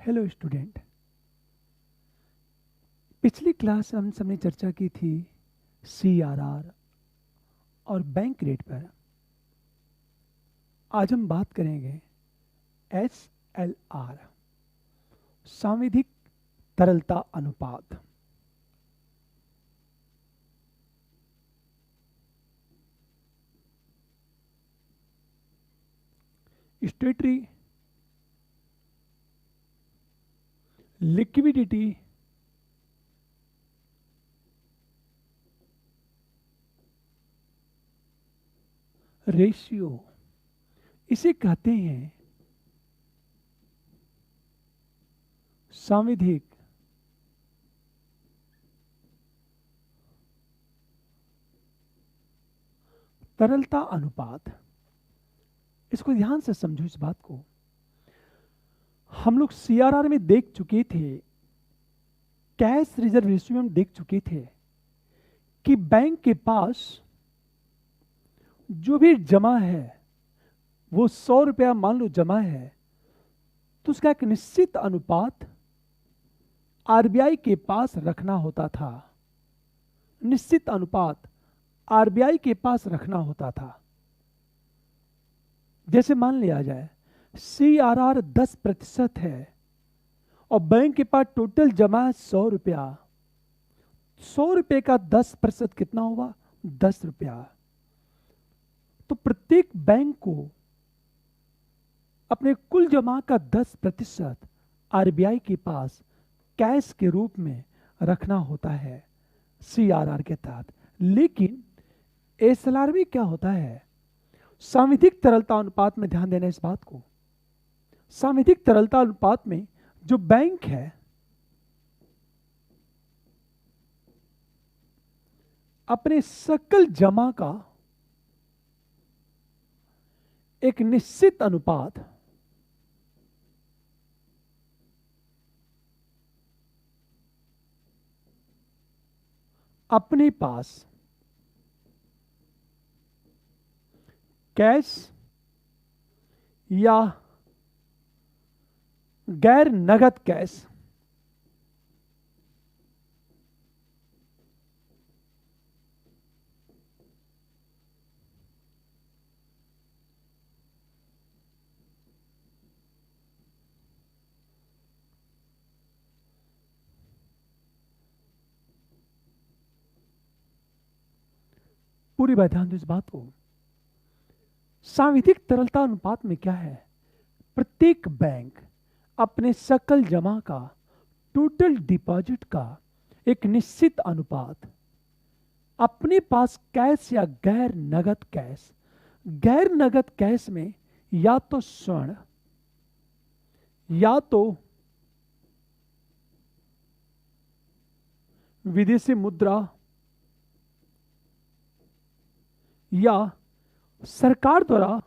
Hello student. पिछली class हम सबने चर्चा की थी सीआरआर और बैंक रेट पर। आज हम बात करेंगे एसएलआर, सांविधिक तरलता अनुपात। स्टेटरी लिक्विडिटी रेशियो, इसे कहते हैं सांविधिक तरलता अनुपात। इसको ध्यान से समझो, इस बात को हम लोग सीआरआर में देख चुके थे, कैश रिजर्व रेशियो में देख चुके थे कि बैंक के पास जो भी जमा है वो 100 रुपया मान लो जमा है, तो उसका एक निश्चित अनुपात आरबीआई के पास रखना होता था। निश्चित अनुपात आरबीआई के पास रखना होता था। जैसे मान लिया जाए सीआरआर 10% है और बैंक के पास टोटल जमा है 100 रुपया। 100 रुपये का 10% कितना हुआ? 10 रुपया। तो प्रत्येक बैंक को अपने कुल जमा का 10% आरबीआई के पास कैश के रूप में रखना होता है सीआरआर के तहत। लेकिन एसएलआर में क्या होता है? सांविधिक तरलता अनुपात में ध्यान देना इस बात को। सांविधिक तरलता अनुपात में जो बैंक है अपने सकल जमा का एक निश्चित अनुपात अपने पास कैश या गैर नगद कैश पूरी बात ध्यान दो इस बात को। सांविधिक तरलता अनुपात में क्या है? प्रत्येक बैंक अपने सकल जमा का, टोटल डिपॉजिट का एक निश्चित अनुपात अपने पास कैश या गैर नगद कैश, गैर नगद कैश में या तो स्वर्ण या तो विदेशी मुद्रा या सरकार द्वारा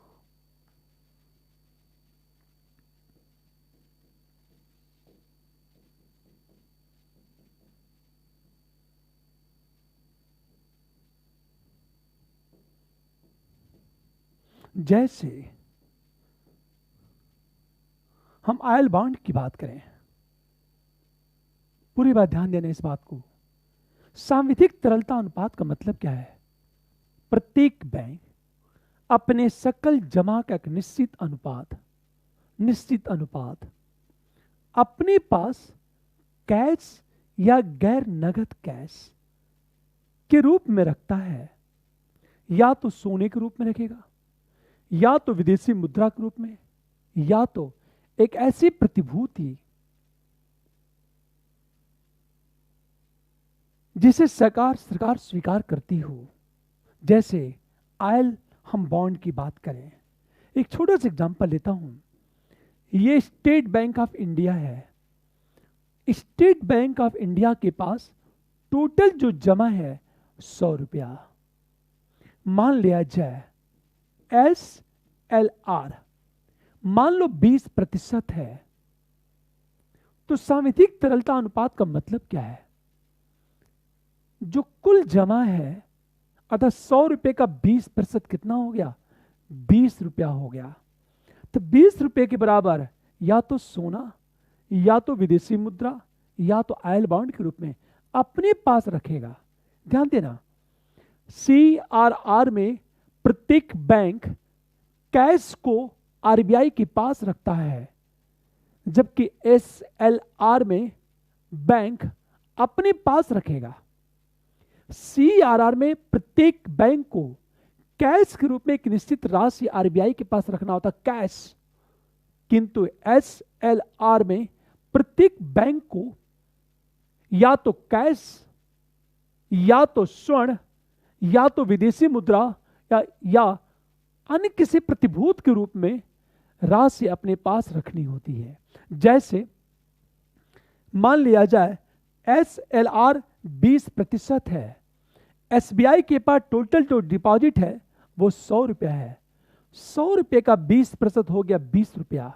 जैसे हम आयल बॉन्ड की बात करें, पूरी बात ध्यान देना इस बात को। सांविधिक तरलता अनुपात का मतलब क्या है? प्रत्येक बैंक अपने सकल जमा का एक निश्चित अनुपात अपने पास कैश या गैर नगद कैश के रूप में रखता है। या तो सोने के रूप में रखेगा, या तो विदेशी मुद्रा के रूप में, या तो एक ऐसी प्रतिभूति जिसे सरकार स्वीकार करती हो। जैसे आयल हम बॉन्ड की बात करें, एक छोटा सा एग्जांपल लेता हूं। ये स्टेट बैंक ऑफ इंडिया है। स्टेट बैंक ऑफ इंडिया के पास टोटल जो जमा है 100 रुपया। मान लिया जाए एसएलआर मान लो 20% है, तो सांविधिक तरलता अनुपात का मतलब क्या है? जो कुल जमा है अतः 100 रुपए का 20% कितना हो गया? 20 रुपया हो गया। तो 20 रुपए के बराबर या तो सोना या तो विदेशी मुद्रा या तो आयल बॉन्ड के रूप में अपने पास रखेगा। ध्यान देना, CRR में प्रत्येक बैंक कैश को आरबीआई के पास रखता है, जबकि SLR में बैंक अपने पास रखेगा। CRR में प्रत्येक बैंक को कैश के रूप में एक निश्चित राशि आरबीआई के पास रखना होता कैश, किंतु SLR में प्रत्येक बैंक को या तो कैश या तो स्वर्ण या तो विदेशी मुद्रा या अन्य किसी प्रतिभूत के रूप में राशि अपने पास रखनी होती है। जैसे मान लिया जाए SLR 20% है, SBI के पास टोटल जो डिपॉजिट है वो 100 रुपया है, 100 रुपये का 20% हो गया 20 रुपया।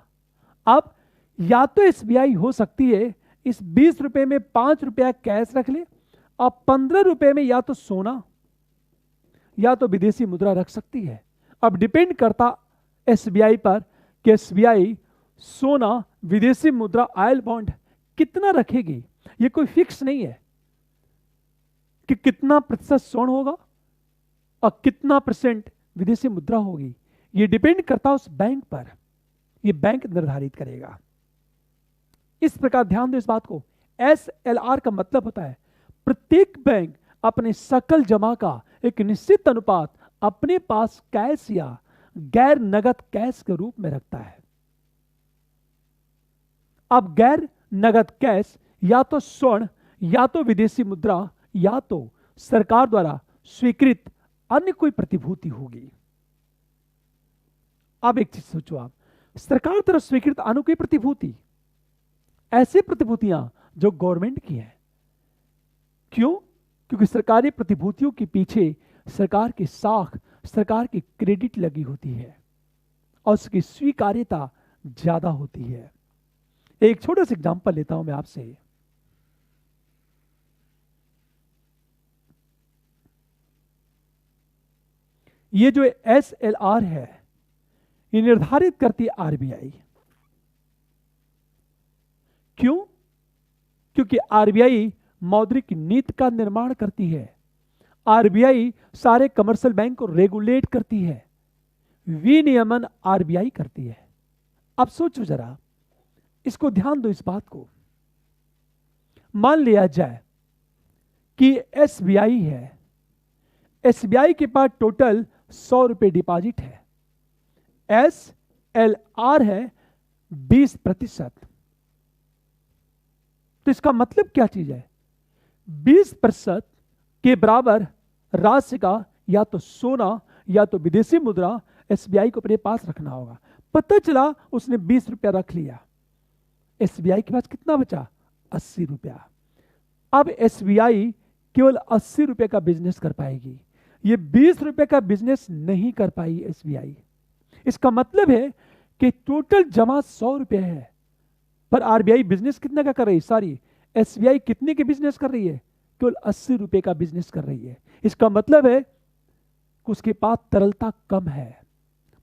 अब या तो SBI हो सकती है इस 20 रुपये में 5 रुपया कैश रख ले और 15 रुपये में या तो सोना या तो विदेशी मुद्रा रख सकती है। अब डिपेंड करता SBI पर कि SBI सोना, विदेशी मुद्रा, आयल बॉन्ड कितना रखेगी। ये कोई फिक्स नहीं है कि कितना प्रतिशत स्वर्ण होगा और कितना परसेंट विदेशी मुद्रा होगी। ये डिपेंड करता उस बैंक पर, ये बैंक निर्धारित करेगा। इस प्रकार ध्यान दो इस बात को, SLR का मतलब होता है प्रत्येक बैंक अपने सकल जमा का एक निश्चित अनुपात अपने पास कैश या गैर नगद कैश के रूप में रखता है। अब गैर नगद कैश या तो स्वर्ण या तो विदेशी मुद्रा या तो सरकार द्वारा स्वीकृत अन्य कोई प्रतिभूति होगी। अब एक चीज सोचो आप, सरकार द्वारा स्वीकृत अन्य कोई प्रतिभूति, ऐसी प्रतिभूतियां जो गवर्नमेंट की है। क्यों? क्योंकि सरकारी प्रतिभूतियों के पीछे सरकार की साख, सरकार की क्रेडिट लगी होती है और उसकी स्वीकार्यता ज्यादा होती है। एक छोटा सा एग्जांपल लेता हूं मैं आपसे। ये जो SLR है ये निर्धारित करती है आरबीआई। क्यों? क्योंकि आरबीआई मौद्रिक नीति का निर्माण करती है, आरबीआई सारे कमर्शियल बैंक को रेगुलेट करती है, विनियमन आरबीआई करती है। अब सोचो जरा, इसको ध्यान दो इस बात को। मान लिया जाए कि SBI है, SBI के पास टोटल 100 रुपए डिपॉजिट है, SLR है 20%। तो इसका मतलब क्या चीज है? 20% के बराबर राशि का या तो सोना या तो विदेशी मुद्रा SBI को अपने पास रखना होगा। पता चला उसने 20 रुपया रख लिया, SBI के पास कितना बचा? 80 रुपया। अब SBI केवल 80 रुपए का बिजनेस कर पाएगी, ये 20 रुपए का बिजनेस नहीं कर पाई SBI। इसका मतलब है कि टोटल जमा 100 रुपए है, पर आरबीआई बिजनेस कितना का कर रही है? सॉरी, SBI कितने के बिजनेस कर रही है? केवल 80 रुपए का बिजनेस कर रही है। इसका मतलब है कि उसके पास तरलता कम है।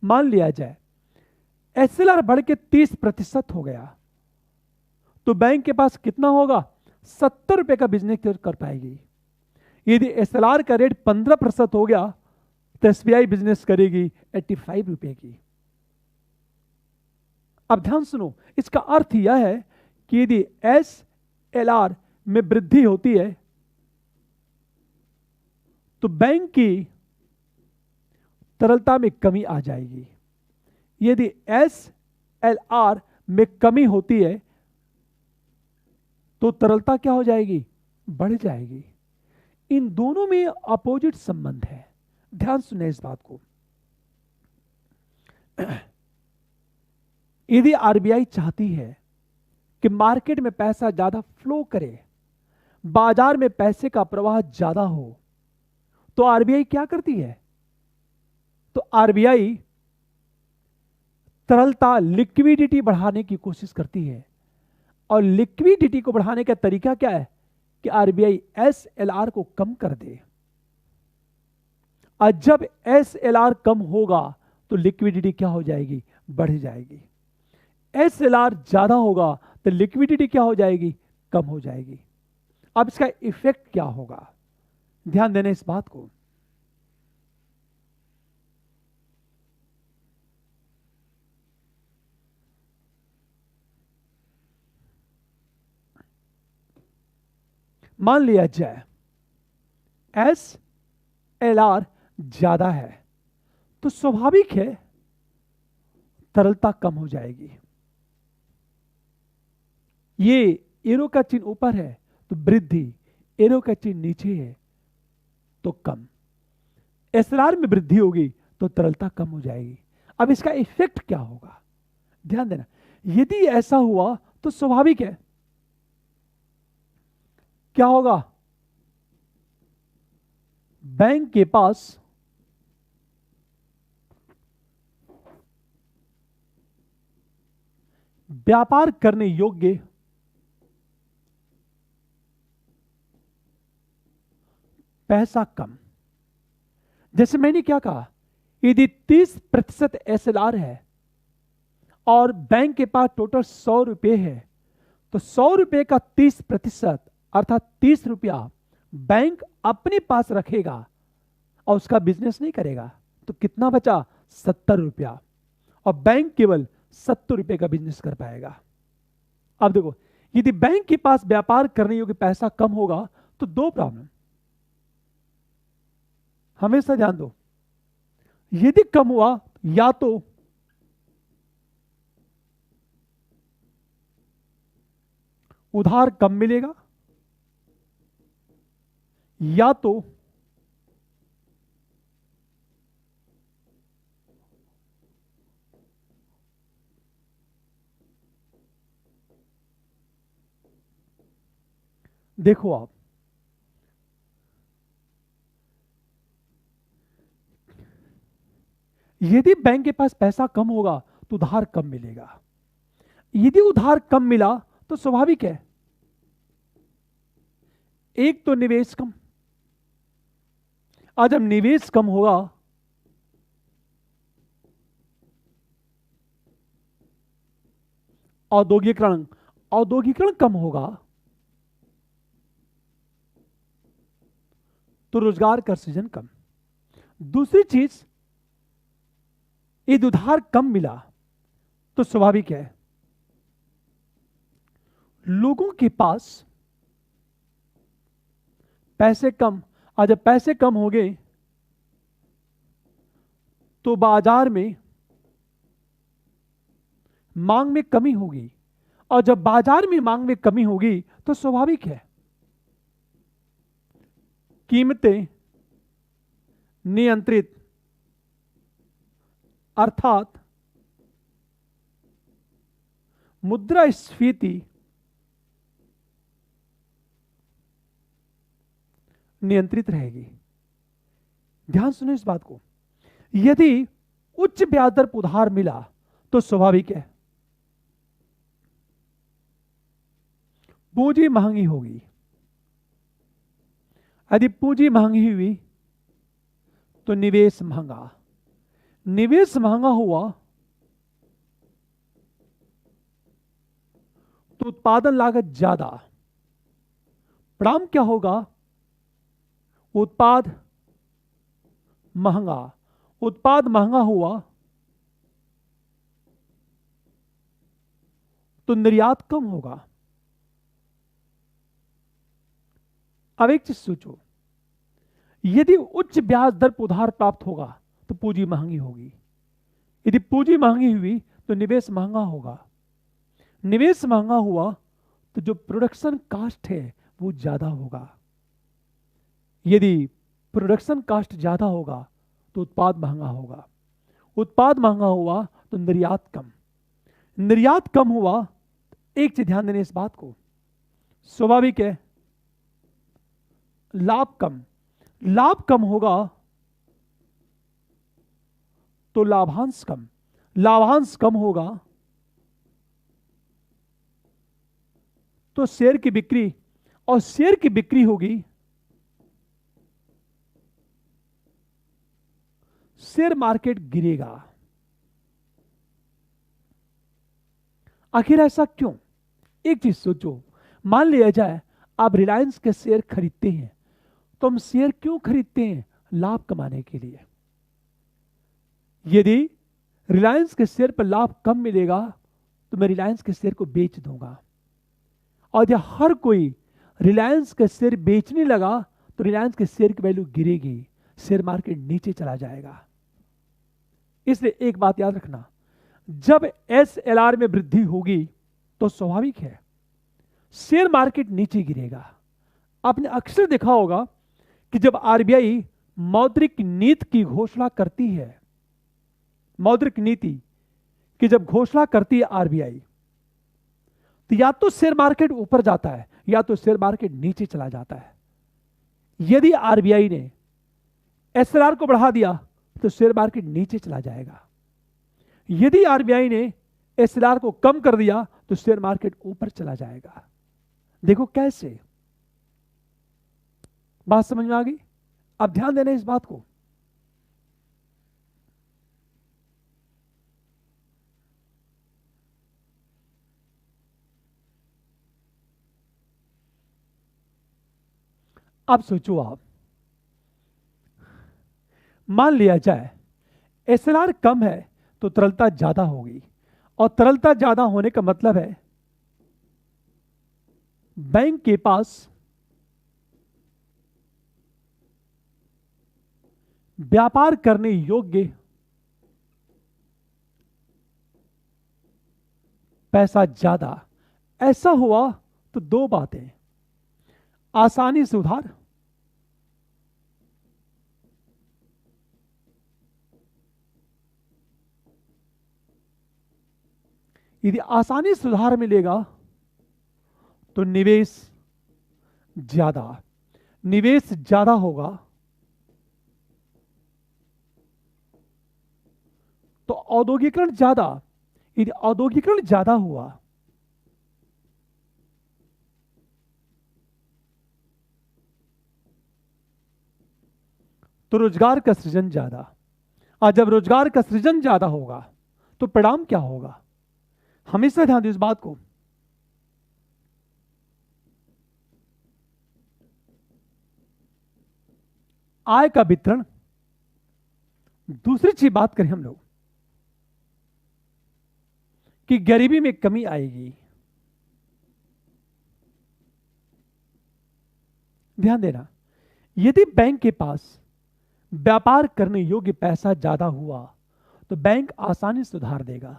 मान लिया जाए SLR बढ़ के 30% हो गया, तो बैंक के पास कितना होगा? 70 रुपए का बिजनेस कर पाएगी। यदि SLR का रेट 15% हो गया तो SBI बिजनेस करेगी 85 रुपए की। अब ध्यान सुनो, इसका अर्थ यह है कि यदि SLR में वृद्धि होती है तो बैंक की तरलता में कमी आ जाएगी, यदि SLR में कमी होती है तो तरलता क्या हो जाएगी? बढ़ जाएगी। इन दोनों में अपोजिट संबंध है। ध्यान सुने इस बात को। यदि आरबीआई चाहती है कि मार्केट में पैसा ज्यादा फ्लो करे, बाजार में पैसे का प्रवाह ज्यादा हो, तो आरबीआई क्या करती है? तो आरबीआई तरलता, लिक्विडिटी बढ़ाने की कोशिश करती है। और लिक्विडिटी को बढ़ाने का तरीका क्या है? कि आरबीआई SLR को कम कर दे। और जब SLR कम होगा तो लिक्विडिटी क्या हो जाएगी? बढ़ जाएगी। SLR ज्यादा होगा तो लिक्विडिटी क्या हो जाएगी, कम हो जाएगी। अब इसका इफेक्ट क्या होगा, ध्यान देना इस बात को। मान लिया जाए SLR ज्यादा है तो स्वाभाविक है तरलता कम हो जाएगी। ये एरो का चिन्ह ऊपर है तो वृद्धि, एरो का चिन्ह नीचे है तो कम। SLR में वृद्धि होगी तो तरलता कम हो जाएगी। अब इसका इफेक्ट क्या होगा, ध्यान देना। यदि ऐसा हुआ तो स्वाभाविक है क्या होगा, बैंक के पास व्यापार करने योग्य पैसा कम। जैसे मैंने क्या कहा, यदि 30% SLR है और बैंक के पास टोटल 100 रुपए है तो 100 रुपए का 30% अर्थात 30 रुपया बैंक अपने पास रखेगा और उसका बिजनेस नहीं करेगा तो कितना बचा, 70 रुपया, और बैंक केवल 70 रुपए का बिजनेस कर पाएगा। अब देखो, यदि बैंक के पास व्यापार करने योग्य पैसा कम होगा तो दो प्रॉब्लम, हमेशा ध्यान दो। यदि कम हुआ या तो उधार कम मिलेगा या तो देखो आप, यदि बैंक के पास पैसा कम होगा तो उधार कम मिलेगा। यदि उधार कम मिला तो स्वाभाविक है एक तो निवेश कम। आज जब निवेश कम होगा औद्योगिकरण, औद्योगिकरण कम होगा तो रोजगार का सृजन कम। दूसरी चीज, यदि उधार कम मिला तो स्वाभाविक है लोगों के पास पैसे कम। आज जब पैसे कम हो गए तो बाजार में मांग में कमी होगी, और जब बाजार में मांग में कमी होगी तो स्वाभाविक है कीमतें नियंत्रित अर्थात मुद्रास्फीति नियंत्रित रहेगी। ध्यान सुनो इस बात को। यदि उच्च ब्याज दर पर उधार मिला तो स्वाभाविक है पूंजी महंगी होगी। यदि पूंजी महंगी हुई तो निवेश महंगा, निवेश महंगा हुआ तो उत्पादन लागत ज्यादा। परिणाम क्या होगा, उत्पाद महंगा, उत्पाद महंगा हुआ तो निर्यात कम होगा। अब एक चीज सोचो, यदि उच्च ब्याज दर पर उधार प्राप्त होगा तो पूंजी महंगी होगी। यदि पूंजी महंगी हुई तो निवेश महंगा होगा। निवेश महंगा हुआ तो जो प्रोडक्शन कॉस्ट है वो ज्यादा होगा। यदि प्रोडक्शन कॉस्ट ज्यादा होगा तो उत्पाद महंगा होगा। उत्पाद महंगा हुआ तो निर्यात कम। निर्यात कम हुआ, एक चीज ध्यान देने इस बात को, स्वाभाविक है लाभ कम। लाभ कम होगा तो लाभांश कम। लाभांश कम होगा तो शेयर की बिक्री, और शेयर की बिक्री होगी शेयर मार्केट गिरेगा। आखिर ऐसा क्यों? एक चीज सोचो, मान लिया जाए आप रिलायंस के शेयर खरीदते हैं, तो हम शेयर क्यों खरीदते हैं? लाभ कमाने के लिए। यदि रिलायंस के शेयर पर लाभ कम मिलेगा तो मैं रिलायंस के शेयर को बेच दूंगा, और जब हर कोई रिलायंस के शेयर बेचने लगा तो रिलायंस के शेयर की वैल्यू गिरेगी, शेयर मार्केट नीचे चला जाएगा। इसलिए एक बात याद रखना, जब एसएलआर में वृद्धि होगी तो स्वाभाविक है शेयर मार्केट नीचे गिरेगा। आपने अक्सर देखा होगा कि जब आरबीआई मौद्रिक नीति की घोषणा करती है, मौद्रिक नीति की जब घोषणा करती है आरबीआई, तो या तो शेयर मार्केट ऊपर जाता है या तो शेयर मार्केट नीचे चला जाता है। यदि आरबीआई ने एसएलआर को बढ़ा दिया तो शेयर मार्केट नीचे चला जाएगा। यदि आरबीआई ने एसएलआर को कम कर दिया तो शेयर मार्केट ऊपर चला जाएगा। देखो कैसे, बात समझ में आ गई? अब ध्यान देना इस बात को। अब सोचो आप, मान लिया जाए एसएलआर कम है तो तरलता ज्यादा होगी, और तरलता ज्यादा होने का मतलब है बैंक के पास व्यापार करने योग्य पैसा ज्यादा। ऐसा हुआ तो दो बातें, आसानी से उधार, यदि आसानी से उधार मिलेगा तो निवेश ज्यादा, निवेश ज्यादा होगा तो औद्योगिकरण ज्यादा, यदि औद्योगिकरण ज्यादा हुआ तो रोजगार का सृजन ज्यादा, और जब रोजगार का सृजन ज्यादा होगा तो परिणाम क्या होगा? हमेशा ध्यान दो इस बात को। आय का वितरण। दूसरी चीज बात करें हम लोग कि गरीबी में कमी आएगी। ध्यान देना, यदि बैंक के पास व्यापार करने योग्य पैसा ज्यादा हुआ तो बैंक आसानी से उधार देगा।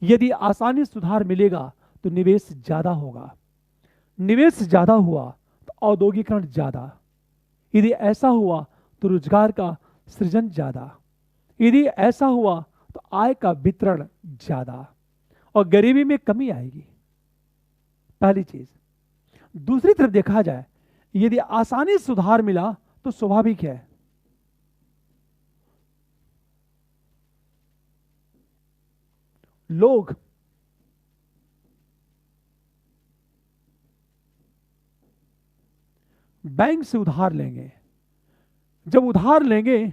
यदि आसानी से उधार मिलेगा तो निवेश ज्यादा होगा, निवेश ज्यादा हुआ तो औद्योगिकरण ज्यादा, यदि ऐसा हुआ तो रोजगार का सृजन ज्यादा, यदि ऐसा हुआ तो आय का वितरण ज्यादा और गरीबी में कमी आएगी। पहली चीज। दूसरी तरफ देखा जाए, यदि आसानी से उधार मिला तो स्वाभाविक है लोग बैंक से उधार लेंगे। जब उधार लेंगे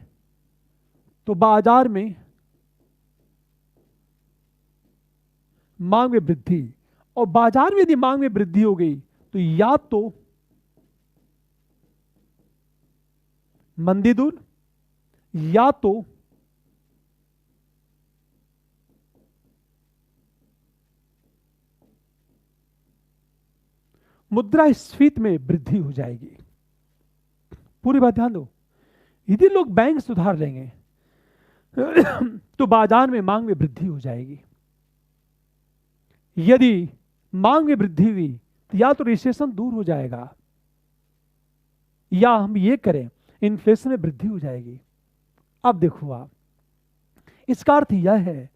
तो बाजार में मांग में वृद्धि, और बाजार में यदि मांग में वृद्धि हो गई तो या तो मंदी दूर या तो मुद्रास्फीति में वृद्धि हो जाएगी। पूरी बात ध्यान दो, यदि लोग बैंक से उधार लेंगे तो बाजार में मांग में वृद्धि हो जाएगी। यदि मांग में वृद्धि हुई तो या तो रिसेशन दूर हो जाएगा या हम ये करें इन्फ्लेशन में वृद्धि हो जाएगी। अब देखो आप, इसका अर्थ यह है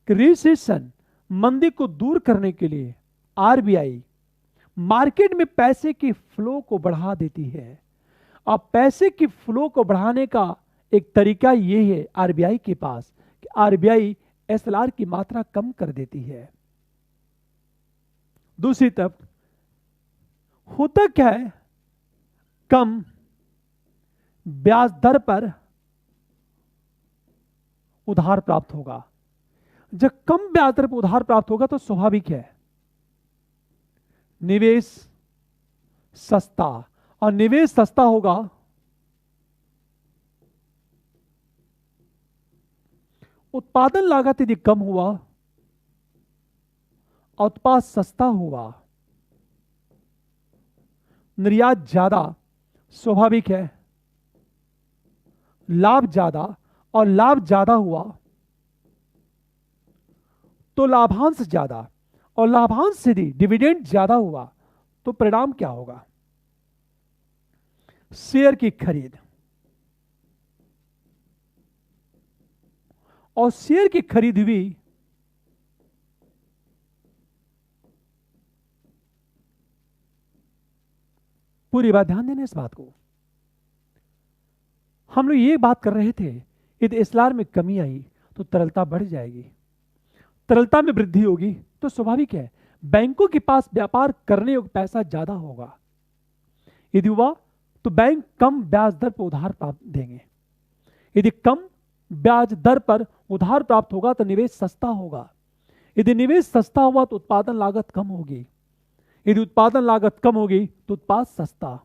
कि रिसेशन मंदी को दूर करने के लिए आरबीआई मार्केट में पैसे की फ्लो को बढ़ा देती है। अब पैसे की फ्लो को बढ़ाने का एक तरीका यह है आरबीआई के पास कि आरबीआई एसएलआर की मात्रा कम कर देती है। दूसरी तरफ होता क्या है, कम ब्याज दर पर उधार प्राप्त होगा। जब कम ब्याज दर पर उधार प्राप्त होगा तो स्वाभाविक है निवेश सस्ता, और निवेश सस्ता होगा उत्पादन लागत यदि कम हुआ और उत्पाद सस्ता हुआ, निर्यात ज्यादा, स्वाभाविक है, लाभ ज्यादा, और लाभ ज्यादा हुआ तो लाभांश ज्यादा, और लाभांश यदि डिविडेंड ज्यादा हुआ तो परिणाम क्या होगा? शेयर की खरीद, और शेयर की खरीद हुई पूरी बात ध्यान देना इस बात को। हम लोग ये बात कर रहे थे, यदि एसएलआर में कमी आई तो तरलता बढ़ जाएगी, तरलता में वृद्धि होगी तो स्वाभाविक है बैंकों के पास व्यापार करने योग्य पैसा ज्यादा होगा। यदि हुआ तो बैंक कम ब्याज दर पर उधार प्राप्त देंगे, यदि कम ब्याज दर पर उधार प्राप्त होगा तो निवेश सस्ता होगा, यदि निवेश सस्ता हुआ तो उत्पादन लागत कम होगी, यदि उत्पादन लागत कम होगी तो उत्पाद सस्ता,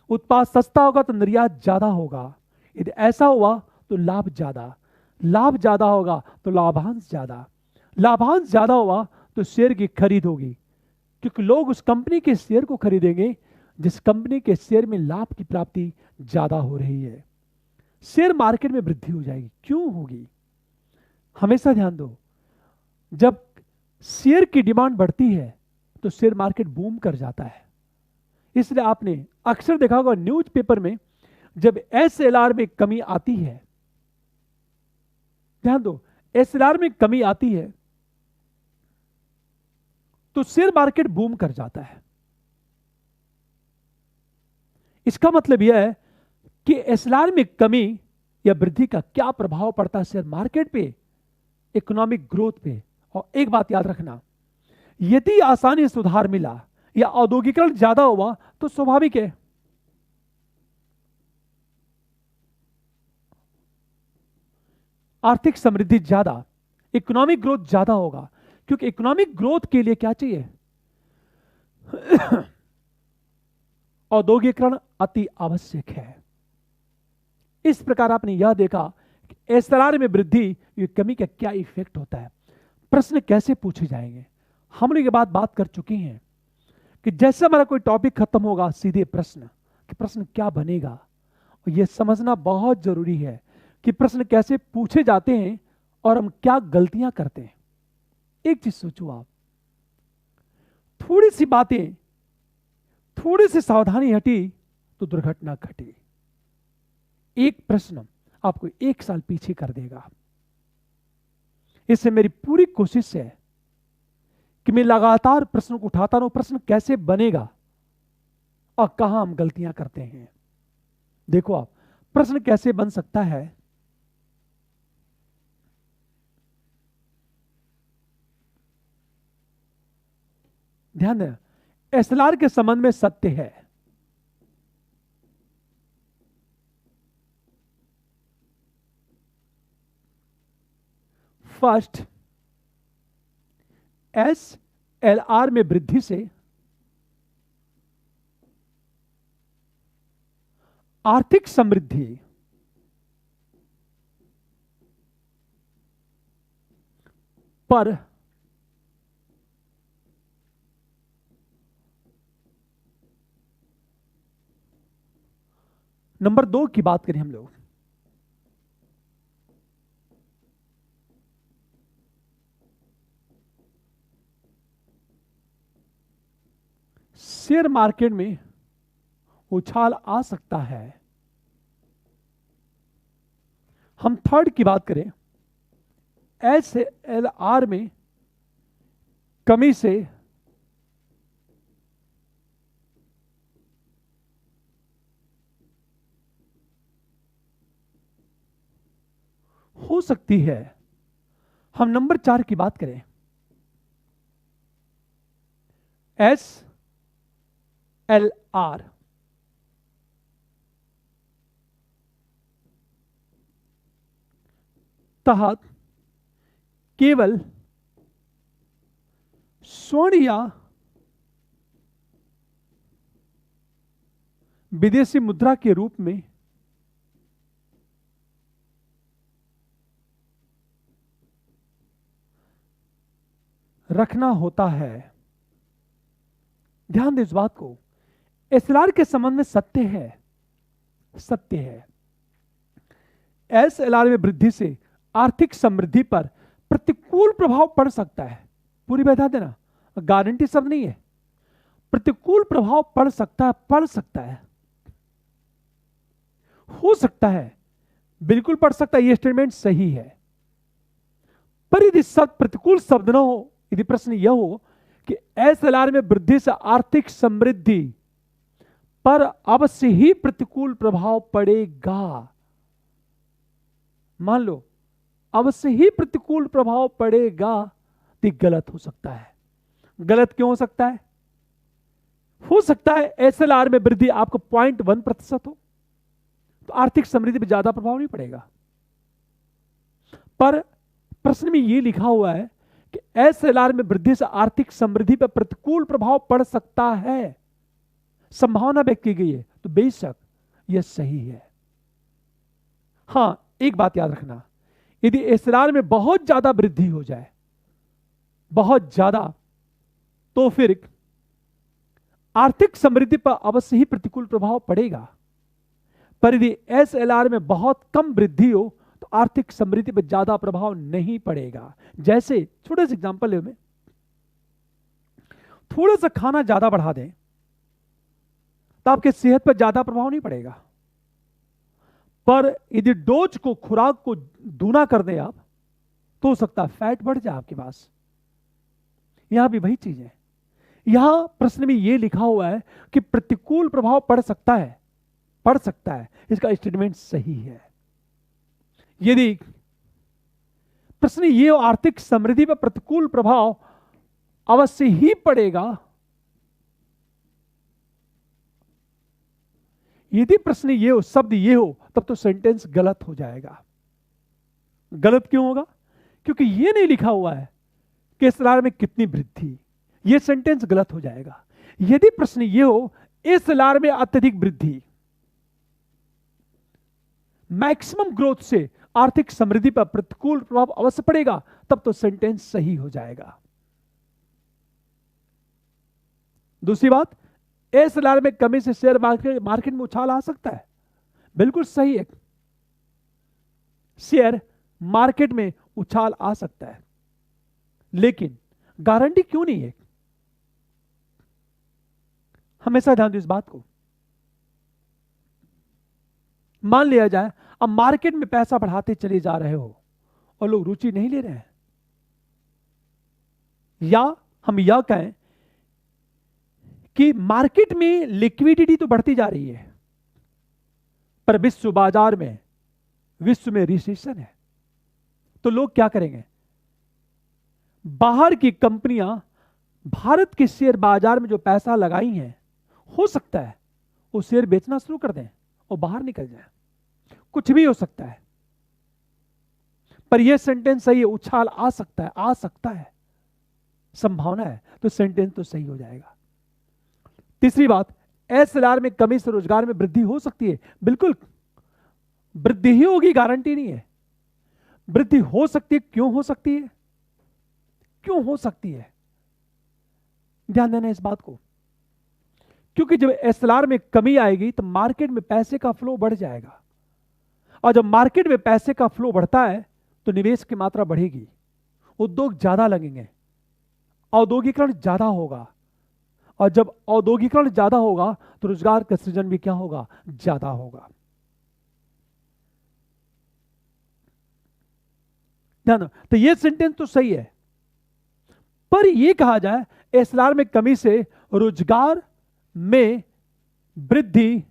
उत्पाद सस्ता होगा तो निर्यात ज्यादा होगा, यदि ऐसा हुआ तो लाभ ज्यादा, लाभ ज्यादा होगा तो लाभांश ज्यादा, लाभांश ज्यादा हुआ तो शेयर की खरीद होगी, क्योंकि लोग उस कंपनी के शेयर को खरीदेंगे जिस कंपनी के शेयर में लाभ की प्राप्ति ज्यादा हो रही है। शेयर मार्केट में वृद्धि हो जाएगी। क्यों होगी? हमेशा ध्यान दो, जब शेयर की डिमांड बढ़ती है तो शेयर मार्केट बूम कर जाता है। इसलिए आपने अक्सर देखा होगा न्यूज़पेपर में जब एसएलआर में कमी आती है, ध्यान दो, एसएलआर में कमी आती है तो शेयर मार्केट बूम कर जाता है। इसका मतलब यह है कि एसएलआर में कमी या वृद्धि का क्या प्रभाव पड़ता है शेयर मार्केट पे, इकोनॉमिक ग्रोथ पे। और एक बात याद रखना, यदि आसानी से सुधार मिला या औद्योगिकरण ज्यादा हुआ तो स्वाभाविक है आर्थिक समृद्धि ज्यादा, इकोनॉमिक ग्रोथ ज्यादा होगा, क्योंकि इकोनॉमिक ग्रोथ के लिए क्या चाहिए? औद्योगिकरण अति आवश्यक है। इस प्रकार आपने यह देखा कि एसएलआर में वृद्धि या कमी का क्या इफेक्ट होता है। प्रश्न कैसे पूछे जाएंगे, हम लोग ये बात कर चुके हैं कि जैसे हमारा कोई टॉपिक खत्म होगा सीधे प्रश्न, कि प्रश्न क्या बनेगा। और यह समझना बहुत जरूरी है कि प्रश्न कैसे पूछे जाते हैं और हम क्या गलतियां करते हैं। एक चीज सोचो आप, थोड़ी सी बातें, थोड़ी सी सावधानी हटी तो दुर्घटना घटी। एक प्रश्न आपको 1 साल पीछे कर देगा। इससे मेरी पूरी कोशिश है कि मैं लगातार प्रश्नों को उठाता रहूं, प्रश्न कैसे बनेगा और कहां हम गलतियां करते हैं। देखो आप, प्रश्न कैसे बन सकता है। ध्यान दें, एसएलआर के संबंध में सत्य है, फर्स्ट, एसएलआर में वृद्धि से आर्थिक समृद्धि पर नंबर 2 की बात करें हम लोग, शेयर मार्केट में उछाल आ सकता है। हम थर्ड की बात करें, एसएलआर में कमी से हो सकती है। हम नंबर 4 की बात करें, एसएलआर तहत केवल स्वर्ण या विदेशी मुद्रा के रूप में रखना होता है। ध्यान दें इस बात को, एसएलआर के संबंध में सत्य है, सत्य है। एसएलआर में वृद्धि से आर्थिक समृद्धि पर प्रतिकूल प्रभाव पड़ सकता है। पूरी बता देना, गारंटी शब्द नहीं है, प्रतिकूल प्रभाव पड़ सकता है, पड़ सकता है, हो सकता है, बिल्कुल पड़ सकता है, यह स्टेटमेंट सही है। पर यदि शब्द प्रतिकूल शब्द ना हो, यदि प्रश्न यह हो कि एसएलआर में वृद्धि से आर्थिक समृद्धि पर अवश्य ही प्रतिकूल प्रभाव पड़ेगा, मान लो अवश्य ही प्रतिकूल प्रभाव पड़ेगा, तो गलत हो सकता है। गलत क्यों हो सकता है? हो सकता है एसएलआर में वृद्धि आपको 0.1% हो तो आर्थिक समृद्धि पर ज्यादा प्रभाव नहीं पड़ेगा। पर प्रश्न में यह लिखा हुआ है कि एसएलआर में वृद्धि से आर्थिक समृद्धि पर प्रतिकूल प्रभाव पड़ सकता है, संभावना व्यक्त की गई है, तो बेशक यह सही है। हां, एक बात याद रखना, यदि एसएलआर में बहुत ज्यादा वृद्धि हो जाए, बहुत ज्यादा, तो फिर आर्थिक समृद्धि पर अवश्य ही प्रतिकूल प्रभाव पड़ेगा। पर यदि एसएलआर में बहुत कम वृद्धि हो तो आर्थिक समृद्धि पर ज्यादा प्रभाव नहीं पड़ेगा। जैसे छोटे से एग्जांपल ले, थोड़ा सा खाना ज्यादा बढ़ा दें तो आपके सेहत पर ज्यादा प्रभाव नहीं पड़ेगा। पर यदि डोज को, खुराक को दूना कर दें आप, तो हो सकता है फैट बढ़ जाए आपके पास। यहां भी वही चीज है। यहां प्रश्न में यह लिखा हुआ है कि प्रतिकूल प्रभाव पड़ सकता है, पड़ सकता है, इसका स्टेटमेंट सही है। यदि प्रश्न ये हो आर्थिक समृद्धि पर प्रतिकूल प्रभाव अवश्य ही पड़ेगा, यदि प्रश्न ये हो, शब्द ये हो, तब तो सेंटेंस गलत हो जाएगा। गलत क्यों होगा? क्योंकि ये नहीं लिखा हुआ है कि एसएलआर में कितनी वृद्धि, ये सेंटेंस गलत हो जाएगा। यदि प्रश्न ये हो एसएलआर में अत्यधिक वृद्धि, मैक्सिमम ग्रोथ से आर्थिक समृद्धि पर प्रतिकूल प्रभाव अवश्य पड़ेगा, तब तो सेंटेंस सही हो जाएगा। दूसरी बात, एसएलआर में कमी से शेयर मार्केट में उछाल आ सकता है, बिल्कुल सही है, शेयर मार्केट में उछाल आ सकता है, लेकिन गारंटी क्यों नहीं है? हमेशा ध्यान दो इस बात को। मान लिया जाए अब मार्केट में पैसा बढ़ाते चले जा रहे हो और लोग रुचि नहीं ले रहे हैं, या हम यह कहें कि मार्केट में लिक्विडिटी तो बढ़ती जा रही है, पर विश्व बाजार में, विश्व में रिसेशन है, तो लोग क्या करेंगे? बाहर की कंपनियां भारत के शेयर बाजार में जो पैसा लगाई हैं, हो सकता है वो शेयर बेचना शुरू कर दें और बाहर निकल जाए, कुछ भी हो सकता है। पर यह सेंटेंस सही है, उछाल आ सकता है, आ सकता है, संभावना है, तो सेंटेंस तो सही हो जाएगा। तीसरी बात, एसएलआर में कमी से रोजगार में वृद्धि हो सकती है, बिल्कुल वृद्धि ही होगी, गारंटी नहीं है, वृद्धि हो सकती है। क्यों हो सकती है? क्यों हो सकती है? ध्यान देना इस बात को, क्योंकि जब एसएलआर में कमी आएगी तो मार्केट में पैसे का फ्लो बढ़ जाएगा, और जब मार्केट में पैसे का फ्लो बढ़ता है तो निवेश की मात्रा बढ़ेगी, उद्योग ज्यादा लगेंगे, औद्योगिकरण ज्यादा होगा, और जब औद्योगिकरण ज्यादा होगा तो रोजगार का सृजन भी क्या होगा? ज्यादा होगा। ध्यान, तो यह सेंटेंस तो सही है, पर यह कहा जाए एसएलआर में कमी से रोजगार में वृद्धि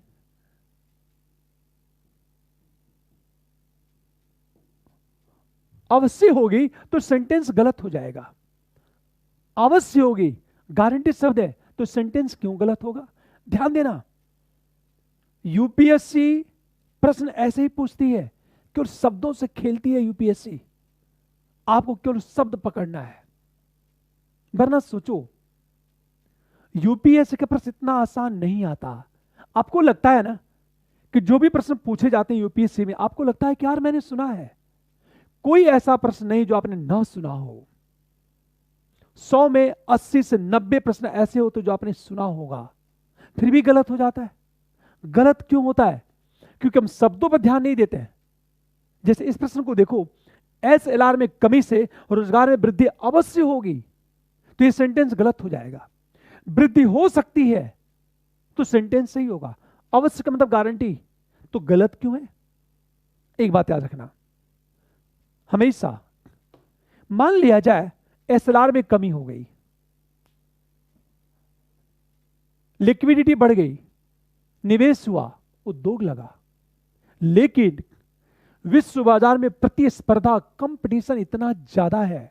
अवश्य होगी, तो सेंटेंस गलत हो जाएगा। अवश्य होगी, गारंटी शब्द है, तो सेंटेंस क्यों गलत होगा? ध्यान देना, यूपीएससी प्रश्न ऐसे ही पूछती है, केवल शब्दों से खेलती है यूपीएससी, आपको केवल शब्द पकड़ना है। वरना सोचो, यूपीएससी का प्रश्न इतना आसान नहीं आता, आपको लगता है ना कि जो भी प्रश्न पूछे जाते हैं यूपीएससी में, आपको लगता है कि यार मैंने सुना है। कोई ऐसा प्रश्न नहीं जो आपने ना सुना हो। 100 में 80 से 90 प्रश्न ऐसे होते जो आपने सुना होगा, फिर भी गलत हो जाता है। गलत क्यों होता है? क्योंकि हम शब्दों पर ध्यान नहीं देते हैं। जैसे इस प्रश्न को देखो, एसएलआर में कमी से रोजगार में वृद्धि अवश्य होगी, तो ये सेंटेंस गलत हो जाएगा। वृद्धि हो सकती है तो सेंटेंस सही होगा। अवश्य का मतलब गारंटी, तो गलत क्यों है? एक बात याद रखना, हमेशा मान लिया जाए एसएलआर में कमी हो गई, लिक्विडिटी बढ़ गई, निवेश हुआ, उद्योग लगा, लेकिन विश्व बाजार में प्रतिस्पर्धा, कंपटीशन इतना ज्यादा है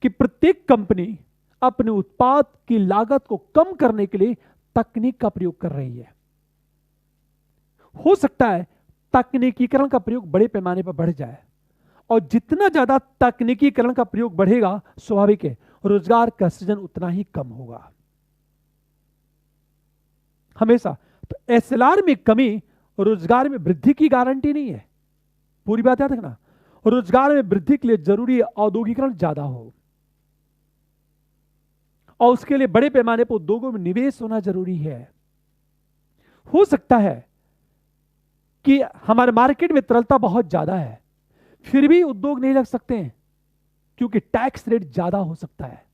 कि प्रत्येक कंपनी अपने उत्पाद की लागत को कम करने के लिए तकनीक का प्रयोग कर रही है। हो सकता है तकनीकीकरण का प्रयोग बड़े पैमाने पर बढ़ जाए, और जितना ज्यादा तकनीकीकरण का प्रयोग बढ़ेगा, स्वाभाविक है रोजगार का सृजन उतना ही कम होगा। हमेशा तो एसएलआर में कमी रोजगार में वृद्धि की गारंटी नहीं है। पूरी बात याद रखना, रोजगार में वृद्धि के लिए जरूरी है औद्योगिकरण ज्यादा हो, और उसके लिए बड़े पैमाने पर उद्योगों में निवेश होना जरूरी है। हो सकता है कि हमारे मार्केट में तरलता बहुत ज्यादा है, फिर भी उद्योग नहीं लग सकते हैं, क्योंकि टैक्स रेट ज्यादा हो सकता है।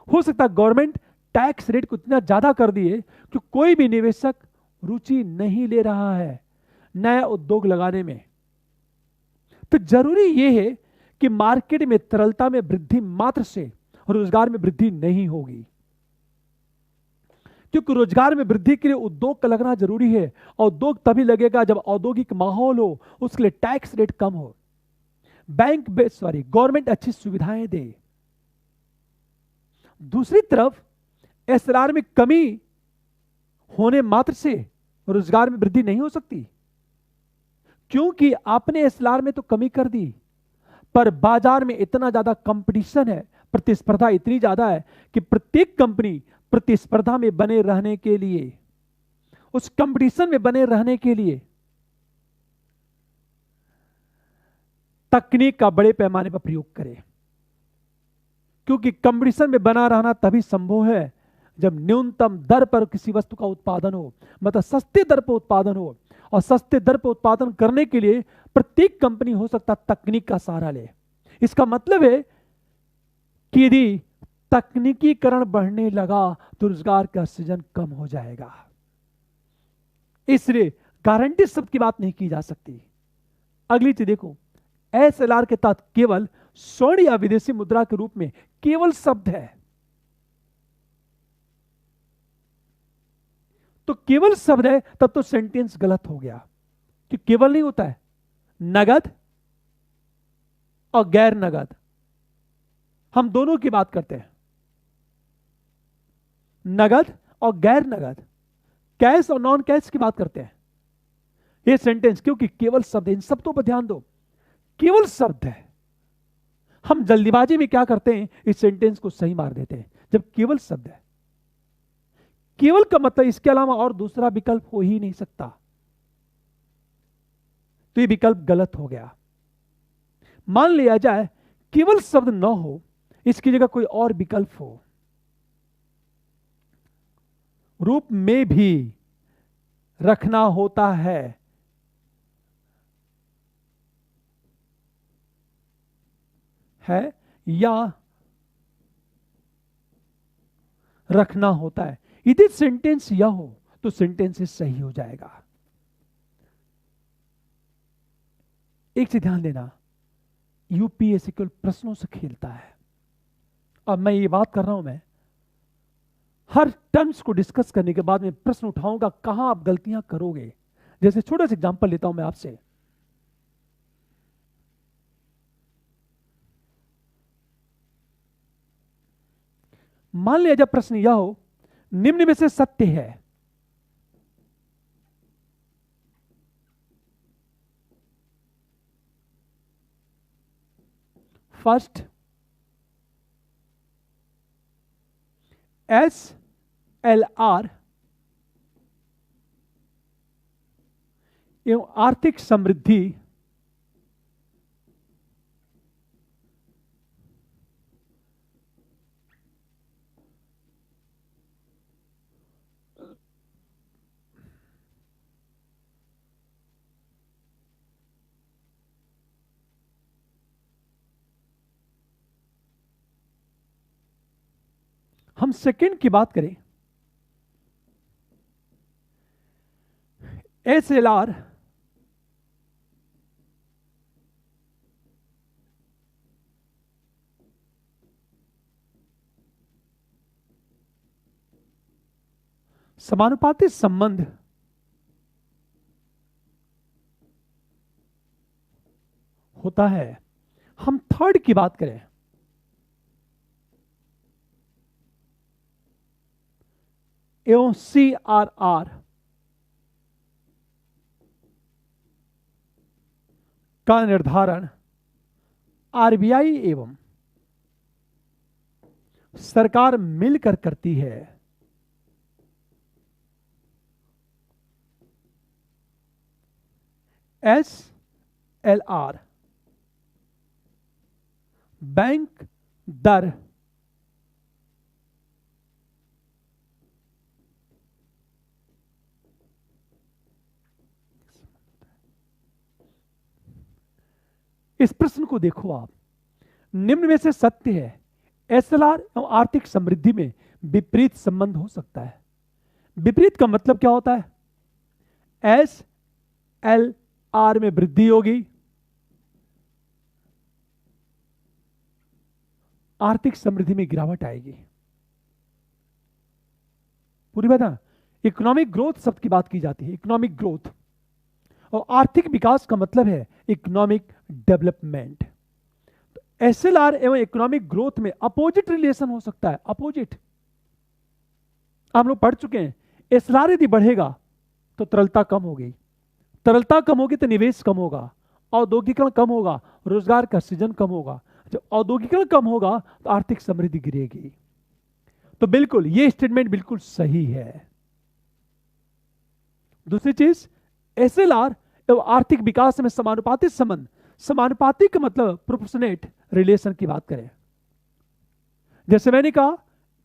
हो सकता है गवर्नमेंट टैक्स रेट को इतना ज्यादा कर दिए कि कोई भी निवेशक रुचि नहीं ले रहा है नया उद्योग लगाने में। तो जरूरी यह है कि मार्केट में तरलता में वृद्धि मात्र से रोजगार में वृद्धि नहीं होगी, क्योंकि रोजगार में वृद्धि के लिए उद्योग का लगना जरूरी है। उद्योग तभी लगेगा जब औद्योगिक माहौल हो, उसके लिए टैक्स रेट कम हो, गवर्नमेंट अच्छी सुविधाएं दे। दूसरी तरफ एसएलआर में कमी होने मात्र से रोजगार में वृद्धि नहीं हो सकती, क्योंकि आपने एसएलआर में तो कमी कर दी, पर बाजार में इतना ज्यादा कंपटीशन है, प्रतिस्पर्धा इतनी ज्यादा है कि प्रत्येक कंपनी प्रतिस्पर्धा में बने रहने के लिए, उस कंपटीशन में बने रहने के लिए तकनीक का बड़े पैमाने पर प्रयोग करे। क्योंकि कंपटीशन में बना रहना तभी संभव है जब न्यूनतम दर पर किसी वस्तु का उत्पादन हो, मतलब सस्ते दर पर उत्पादन हो। और सस्ते दर पर उत्पादन करने के लिए प्रत्येक कंपनी हो सकता तकनीक का सहारा ले। इसका मतलब है कि यदि तकनीकीकरण बढ़ने लगा तो रोजगार का सृजन कम हो जाएगा। इसलिए गारंटी शब्द की बात नहीं की जा सकती। अगली चीज देखो, एसएलआर के तहत केवल स्वर्ण या विदेशी मुद्रा के रूप में केवल शब्द है, तो केवल शब्द है तब तो सेंटेंस गलत हो गया, कि केवल नहीं होता है, नगद और गैर नगद, हम दोनों की बात करते हैं, नगद और गैर नगद, कैश और नॉन कैश की बात करते हैं। ये सेंटेंस, क्योंकि केवल शब्द है, इन शब्दों पर ध्यान दो, केवल शब्द है। हम जल्दीबाजी में क्या करते हैं, इस सेंटेंस को सही मार देते हैं, जब केवल शब्द है। केवल का मतलब इसके अलावा और दूसरा विकल्प हो ही नहीं सकता, तो ये विकल्प गलत हो गया। मान लिया जाए केवल शब्द न हो, इसकी जगह कोई और विकल्प हो, रूप में भी रखना होता है, या रखना होता है, यदि सेंटेंस यह हो तो सेंटेंस सही हो जाएगा। एक चीज ध्यान देना, यूपीएससी केवल प्रश्नों से खेलता है। अब मैं ये बात कर रहा हूं, मैं हर टर्म्स को डिस्कस करने के बाद में प्रश्न उठाऊंगा कहां आप गलतियां करोगे। जैसे छोटा सा एग्जांपल लेता हूं मैं आपसे, मान लिया जब प्रश्न यह हो, निम्न में से सत्य है, फर्स्ट एसएलआर एवं आर्थिक समृद्धि हम सेकंड की बात करें, SLR समानुपाती संबंध होता है। हम थर्ड की बात करें, एवं CRR का निर्धारण RBI एवं सरकार मिलकर करती है। SLR बैंक दर इस प्रश्न को देखो आप, निम्न में से सत्य है SLR एवं आर्थिक समृद्धि में विपरीत संबंध हो सकता है। विपरीत का मतलब क्या होता है? SLR में वृद्धि होगी, आर्थिक समृद्धि में गिरावट आएगी। पूरी बात है। इकोनॉमिक ग्रोथ शब्द की बात की जाती है, इकोनॉमिक ग्रोथ, और आर्थिक विकास का मतलब है इकोनॉमिक डेवलपमेंट। तो SLR एवं इकोनॉमिक ग्रोथ में अपोजिट रिलेशन हो सकता है, अपोजिट। हम लोग पढ़ चुके हैं, SLR यदि बढ़ेगा तो तरलता कम होगी, तरलता कम होगी तो निवेश कम होगा, औद्योगिकरण कम होगा, रोजगार का सृजन कम होगा। जब औद्योगिकरण कम होगा तो आर्थिक समृद्धि गिरेगी। तो बिल्कुल ये स्टेटमेंट बिल्कुल सही है। दूसरी चीज, SLR एवं आर्थिक विकास में समानुपाती संबंध, समानुपाती का मतलब प्रोपोर्शनेट रिलेशन की बात करें। जैसे मैंने कहा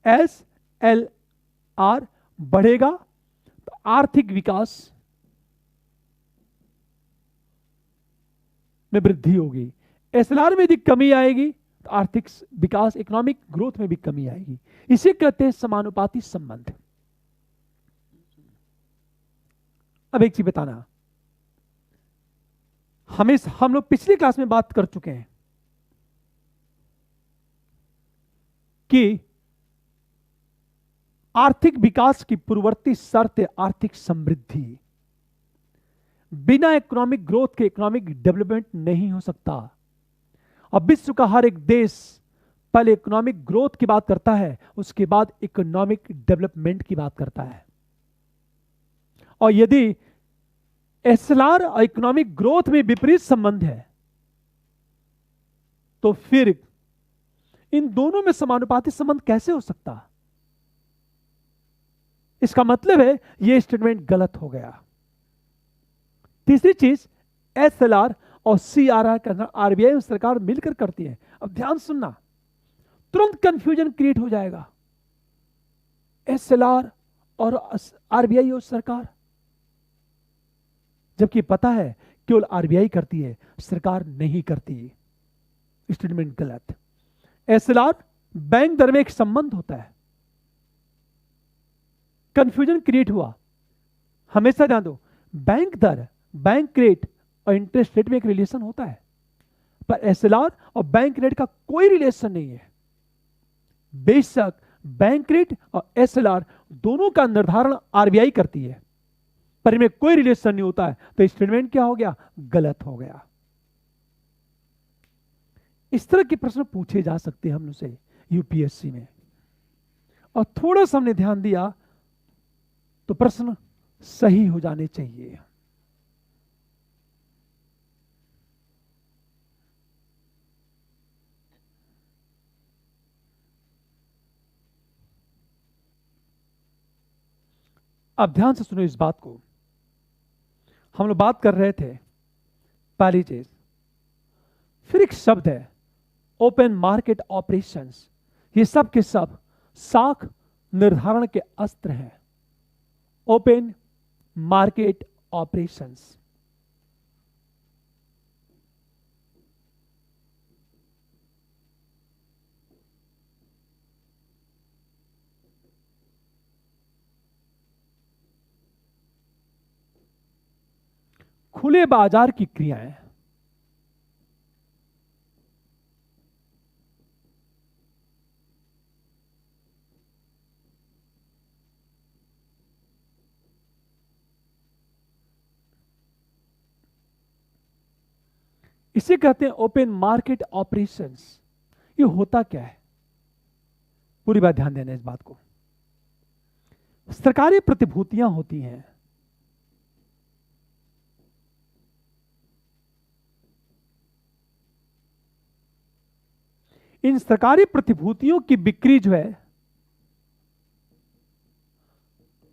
SLR बढ़ेगा तो आर्थिक विकास में वृद्धि होगी, SLR में यदि कमी आएगी तो आर्थिक विकास, इकोनॉमिक ग्रोथ में भी कमी आएगी। इसे कहते हैं समानुपाती संबंध। अब एक चीज बताना, हम लोग पिछली क्लास में बात कर चुके हैं कि आर्थिक विकास की पूर्ववर्ती शर्त है आर्थिक समृद्धि। बिना इकोनॉमिक ग्रोथ के इकोनॉमिक डेवलपमेंट नहीं हो सकता। अब विश्व का हर एक देश पहले इकोनॉमिक ग्रोथ की बात करता है, उसके बाद इकोनॉमिक डेवलपमेंट की बात करता है। और यदि SLR और इकोनॉमिक ग्रोथ में विपरीत संबंध है तो फिर इन दोनों में समानुपाती संबंध कैसे हो सकता? इसका मतलब है यह स्टेटमेंट गलत हो गया। तीसरी चीज, SLR और CRR करना RBI और सरकार मिलकर करती है। अब ध्यान सुनना, तुरंत कंफ्यूजन क्रिएट हो जाएगा, SLR और RBI और सरकार, जबकि पता है केवल RBI करती है, सरकार नहीं करती। स्टेटमेंट गलत। SLR बैंक दर में एक संबंध होता है, कंफ्यूजन क्रिएट हुआ। हमेशा ध्यान दो, बैंक दर, बैंक रेट और इंटरेस्ट रेट में एक रिलेशन होता है, पर SLR और बैंक रेट का कोई रिलेशन नहीं है। बेशक बैंक रेट और SLR दोनों का निर्धारण RBI करती है, पर इनमें कोई रिलेशन नहीं होता है। तो स्टेटमेंट क्या हो गया? गलत हो गया। इस तरह के प्रश्न पूछे जा सकते हैं हम से UPSC में, और थोड़ा सा हमने ध्यान दिया तो प्रश्न सही हो जाने चाहिए। अब ध्यान से सुनो इस बात को, हम लोग बात कर रहे थे पहली चीज। फिर एक शब्द है ओपन मार्केट ऑपरेशंस। ये सब के सब साख निर्धारण के अस्त्र हैं। Open market operations. खुले बाजार की क्रियाएं। इसे कहते हैं ओपन मार्केट ऑपरेशंस। ये होता क्या है? पूरी बात ध्यान देना इस बात को। सरकारी प्रतिभूतियां होती हैं। इन सरकारी प्रतिभूतियों की बिक्री जो है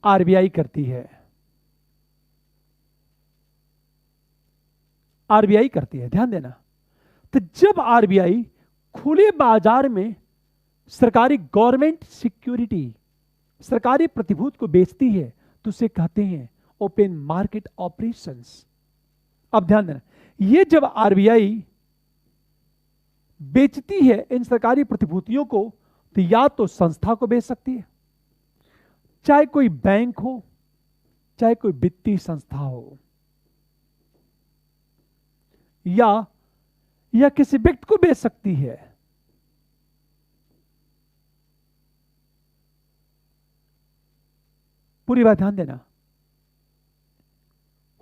आरबीआई करती है। आरबीआई करती है, ध्यान देना। तो जब आरबीआई खुले बाजार में सरकारी गवर्नमेंट सिक्योरिटी, सरकारी प्रतिभूति को बेचती है तो उसे कहते हैं ओपन मार्केट ऑपरेशंस। अब ध्यान देना, ये जब आरबीआई बेचती है इन सरकारी प्रतिभूतियों को, तो या तो संस्था को बेच सकती है, चाहे कोई बैंक हो, चाहे कोई वित्तीय संस्था हो, या किसी व्यक्ति को बेच सकती है। पूरी बात ध्यान देना।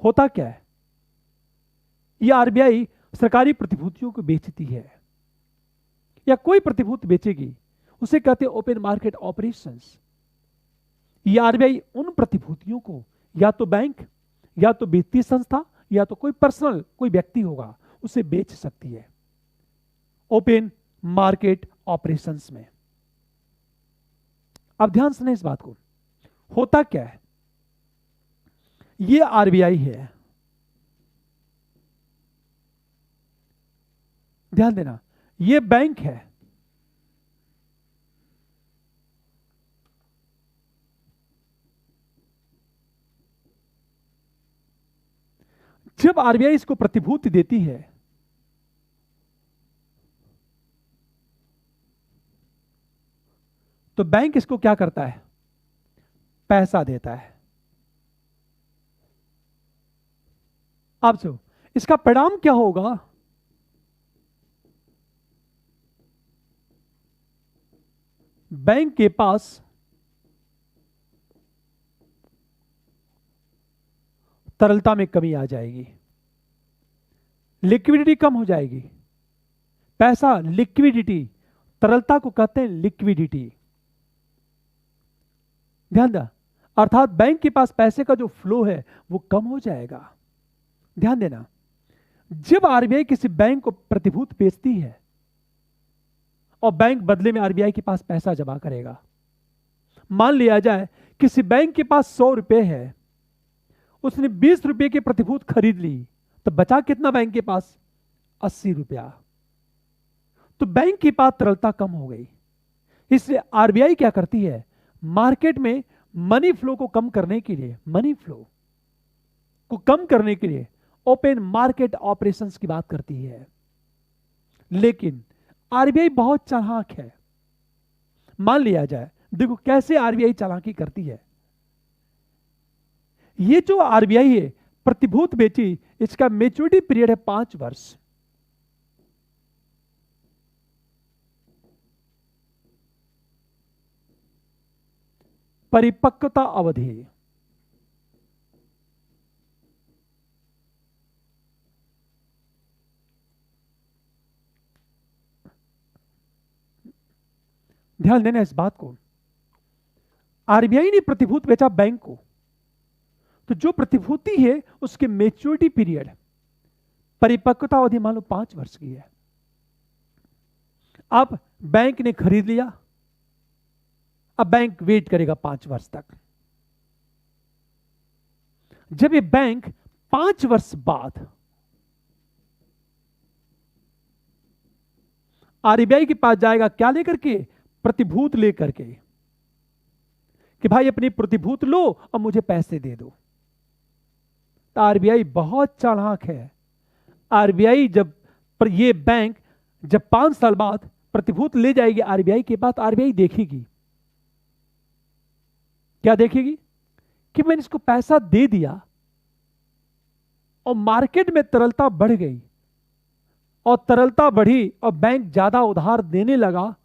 होता क्या है? यह आरबीआई सरकारी प्रतिभूतियों को बेचती है, या कोई प्रतिभूति बेचेगी, उसे कहते हैं ओपन मार्केट ऑपरेशंस। यह आरबीआई उन प्रतिभूतियों को या तो बैंक, या तो वित्तीय संस्था, या तो कोई पर्सनल, कोई व्यक्ति होगा, उसे बेच सकती है ओपन मार्केट ऑपरेशंस में। अब ध्यान सुने इस बात को। होता क्या है? यह आरबीआई है, ध्यान देना, यह बैंक है, जब आरबीआई इसको प्रतिभूति देती है तो बैंक इसको क्या करता है? पैसा देता है। अब जो इसका परिणाम क्या होगा? बैंक के पास तरलता में कमी आ जाएगी, लिक्विडिटी कम हो जाएगी। पैसा, लिक्विडिटी, तरलता को कहते हैं लिक्विडिटी। ध्यान देना, अर्थात बैंक के पास पैसे का जो फ्लो है वो कम हो जाएगा। ध्यान देना, जब आरबीआई किसी बैंक को प्रतिभूति बेचती है और बैंक बदले में आरबीआई के पास पैसा जमा करेगा, मान लिया जाए किसी बैंक के पास 100 रुपए है, उसने 20 रुपए की प्रतिभूति खरीद ली, तो बचा कितना बैंक के पास? 80 रुपया। तो बैंक के पास तरलता कम हो गई। इसलिए आरबीआई क्या करती है? मार्केट में मनी फ्लो को कम करने के लिए, मनी फ्लो को कम करने के लिए ओपन मार्केट ऑपरेशंस की बात करती है। लेकिन आरबीआई बहुत चालाक है। मान लिया जाए, देखो कैसे आरबीआई चालाकी करती है। ये जो आरबीआई है प्रतिभूति बेची, इसका मैच्योरिटी पीरियड है 5 वर्ष। परिपक्वता अवधि, ध्यान देना इस बात को। आरबीआई ने प्रतिभूति बेचा बैंक को, तो जो प्रतिभूति है उसके मैच्योरिटी पीरियड, परिपक्वता अवधि मान लो 5 वर्ष की है। अब बैंक ने खरीद लिया, अब बैंक वेट करेगा 5 वर्ष तक। जब ये बैंक 5 वर्ष बाद आरबीआई के पास जाएगा, क्या लेकर के? प्रतिभूत लेकर के, कि भाई अपनी प्रतिभूत लो और मुझे पैसे दे दो। तो आरबीआई बहुत चालाक है। आरबीआई जब ये बैंक जब 5 साल बाद प्रतिभूत ले जाएगी आरबीआई के पास, आरबीआई देखेगी, क्या देखेगी? कि मैंने इसको पैसा दे दिया और मार्केट में तरलता बढ़ गई, और तरलता बढ़ी और बैंक ज्यादा उधार देने लगा,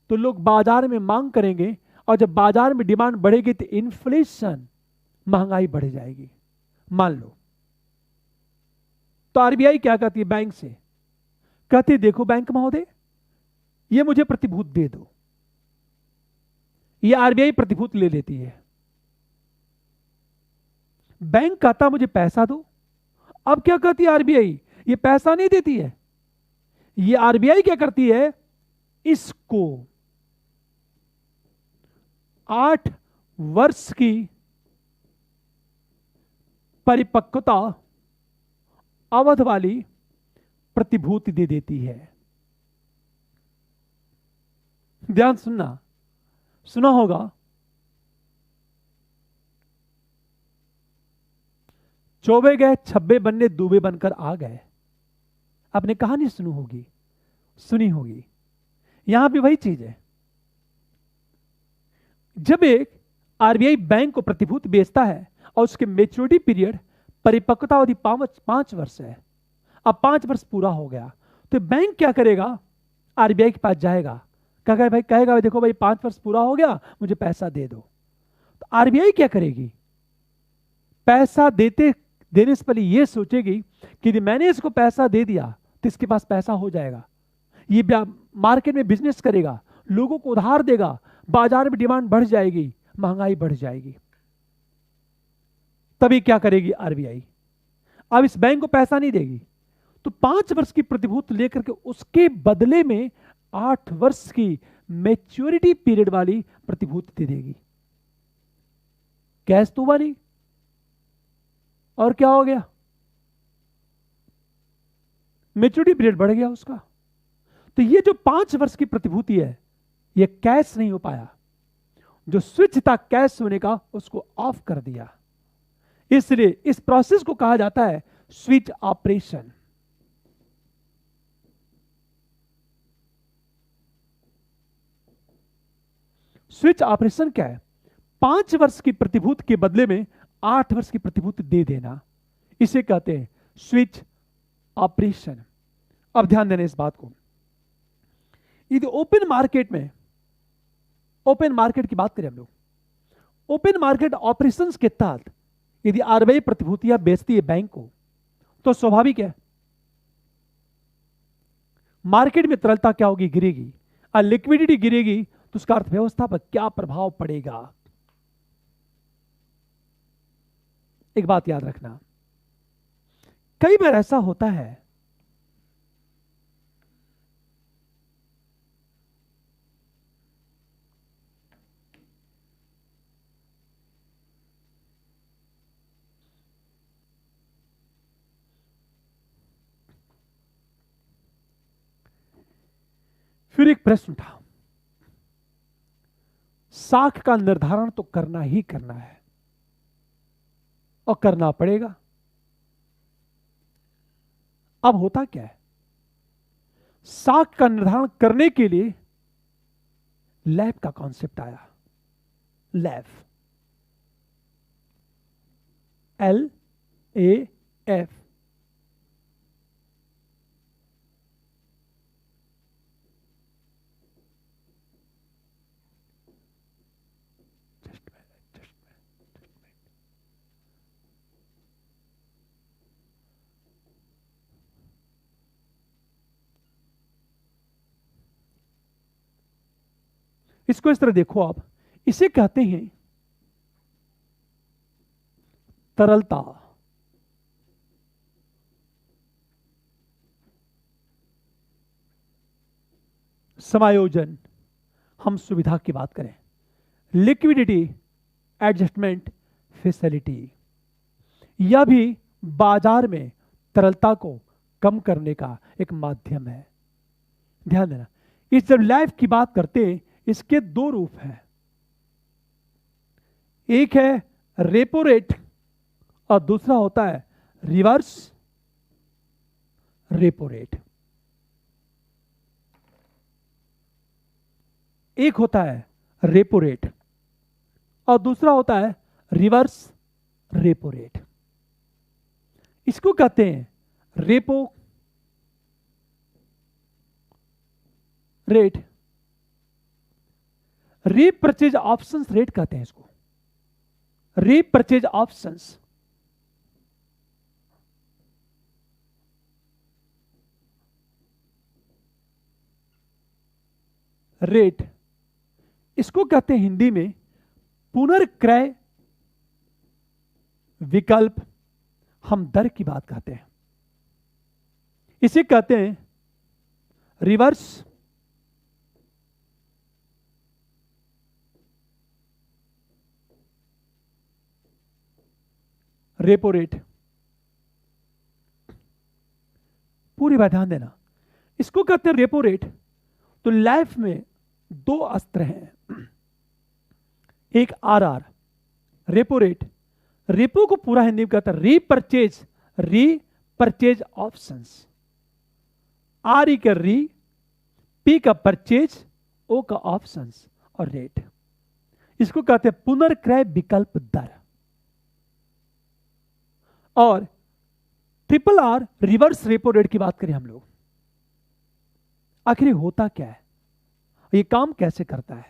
तो लोग बाजार में मांग करेंगे, और जब बाजार में डिमांड बढ़ेगी तो इन्फ्लेशन, महंगाई बढ़ जाएगी, मान लो। तो आरबीआई क्या कहती है बैंक से? कहती है देखो बैंक महोदय, ये मुझे प्रतिभूत दे दो। ये आरबीआई प्रतिभूत ले लेती है। बैंक कहता मुझे पैसा दो। अब क्या कहती है आरबीआई? ये पैसा नहीं देती है, ये आरबीआई क्या करती है? इसको 8 वर्ष की परिपक्वता अवधि वाली प्रतिभूति दे देती है। ध्यान सुनना, सुना होगा, 24 गए 26 बनने दूबे बनकर आ गए। आपने कहानी सुनी होगी। यहां भी वही चीज है। जब एक आरबीआई बैंक को प्रतिभूति बेचता है और उसके मेच्योरिटी पीरियड, परिपक्वता अवधि 5 वर्ष है, अब 5 वर्ष पूरा हो गया, तो बैंक क्या करेगा? आरबीआई के पास जाएगा, कहेगा भाई देखो भाई 5 वर्ष पूरा हो गया, मुझे पैसा दे दो। तो आरबीआई क्या करेगी? पैसा देने से पहले यह सोचेगी कि यदि मैंने इसको पैसा दे दिया तो इसके पास पैसा हो जाएगा, ये मार्केट में बिजनेस करेगा, लोगों को उधार देगा, बाजार में डिमांड बढ़ जाएगी, महंगाई बढ़ जाएगी। तभी क्या करेगी आरबीआई? अब इस बैंक को पैसा नहीं देगी, तो 5 वर्ष की प्रतिभूति लेकर के उसके बदले में 8 वर्ष की मैच्योरिटी पीरियड वाली प्रतिभूति दे देगी। कैश तो बनी, और क्या हो गया? मैच्योरिटी पीरियड बढ़ गया उसका। तो ये जो 5 वर्ष की प्रतिभूति है, ये कैश नहीं हो पाया, जो स्विच था कैश होने का उसको ऑफ कर दिया। इसलिए इस प्रोसेस को कहा जाता है स्विच ऑपरेशन। स्विच ऑपरेशन क्या है? 5 वर्ष की प्रतिभूति के बदले में 8 वर्ष की प्रतिभूति दे देना, इसे कहते हैं स्विच ऑपरेशन। अब ध्यान देना इस बात को। यदि ओपन मार्केट की बात करें हम लोग, ओपन मार्केट ऑपरेशंस के तहत यदि आरबीआई प्रतिभूतियां बेचती है बैंक को, तो स्वाभाविक है मार्केट में तरलता क्या होगी? गिरेगी। और लिक्विडिटी गिरेगी तो उसका अर्थव्यवस्था पर क्या प्रभाव पड़ेगा? एक बात याद रखना, कई बार ऐसा होता है फिर एक प्रश्न उठा, साख का निर्धारण तो करना ही करना है और करना पड़ेगा। अब होता क्या है? साख का निर्धारण करने के लिए लैफ का कॉन्सेप्ट आया। लैफ, LAF, इसको इस तरह देखो आप, इसे कहते हैं तरलता, समायोजन। हम सुविधा की बात करें, लिक्विडिटी एडजस्टमेंट फैसिलिटी, यह भी बाजार में तरलता को कम करने का एक माध्यम है। ध्यान देना, इस जब लाइफ की बात करते हैं, इसके दो रूप हैं। एक है रेपो रेट और दूसरा होता है रिवर्स रेपो रेट। एक होता है रेपो रेट और दूसरा होता है रिवर्स रेपो रेट। इसको कहते हैं repo rate, repurchase options rate कहते हैं इसको, रीपरचेज ऑप्शंस। रेट, इसको कहते हैं हिंदी में पुनर्क्रय विकल्प। हम दर की बात करते हैं, इसे कहते हैं रिवर्स रेपो रेट। पूरी बात ध्यान देना, इसको कहते हैं रेपो रेट। तो लाइफ में दो अस्त्र हैं, एक आरआर रेपो रेट, रेपो को पूरा हिंदी में कहता है repurchase, repurchase options. R E का री, पी का परचेज, ओ का ऑप्शंस और रेट, इसको कहते हैं पुनर्क्रय विकल्प दर। और triple R reverse repo rate की बात करें हम लोग, आखिर होता क्या है, ये काम कैसे करता है?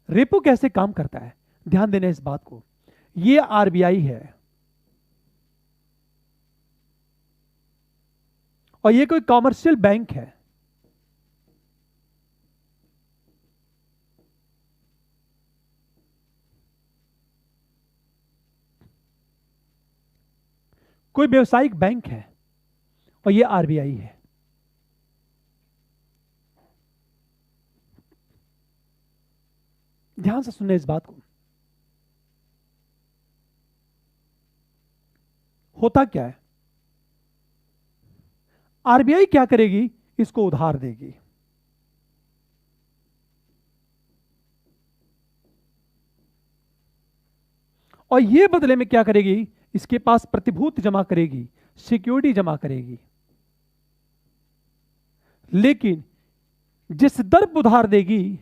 रेपो कैसे काम करता है, ध्यान देना इस बात को। ये आरबीआई है और ये कोई कॉमर्शियल बैंक है। कोई व्यवसायिक बैंक है और ये आरबीआई है। ध्यान से सुनने इस बात को। होता क्या है, आरबीआई क्या करेगी, इसको उधार देगी। और ये बदले में क्या करेगी, इसके पास प्रतिभूति जमा करेगी, सिक्योरिटी जमा करेगी। लेकिन जिस दर पर उधार देगी,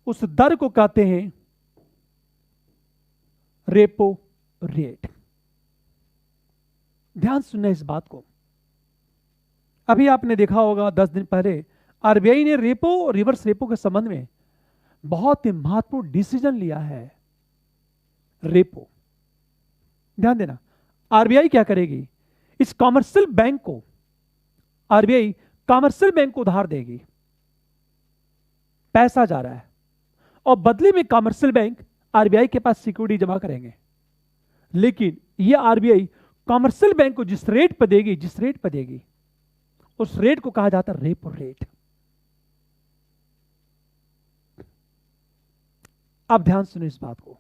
उस दर को कहते हैं रेपो रेट। ध्यान सुनना इस बात को। अभी आपने देखा होगा 10 दिन पहले आरबीआई ने रेपो और रिवर्स रेपो के संबंध में बहुत ही महत्वपूर्ण डिसीजन लिया है। रेपो, ध्यान देना, आरबीआई क्या करेगी, इस कॉमर्शियल बैंक को, आरबीआई कॉमर्शियल बैंक को उधार देगी, पैसा जा रहा है, और बदले में कॉमर्शियल बैंक आरबीआई के पास सिक्योरिटी जमा करेंगे। लेकिन यह आरबीआई कॉमर्शियल बैंक को जिस रेट पर देगी, जिस रेट पर देगी, उस रेट को कहा जाता है रेपो रेट। अब ध्यान सुनो इस बात को।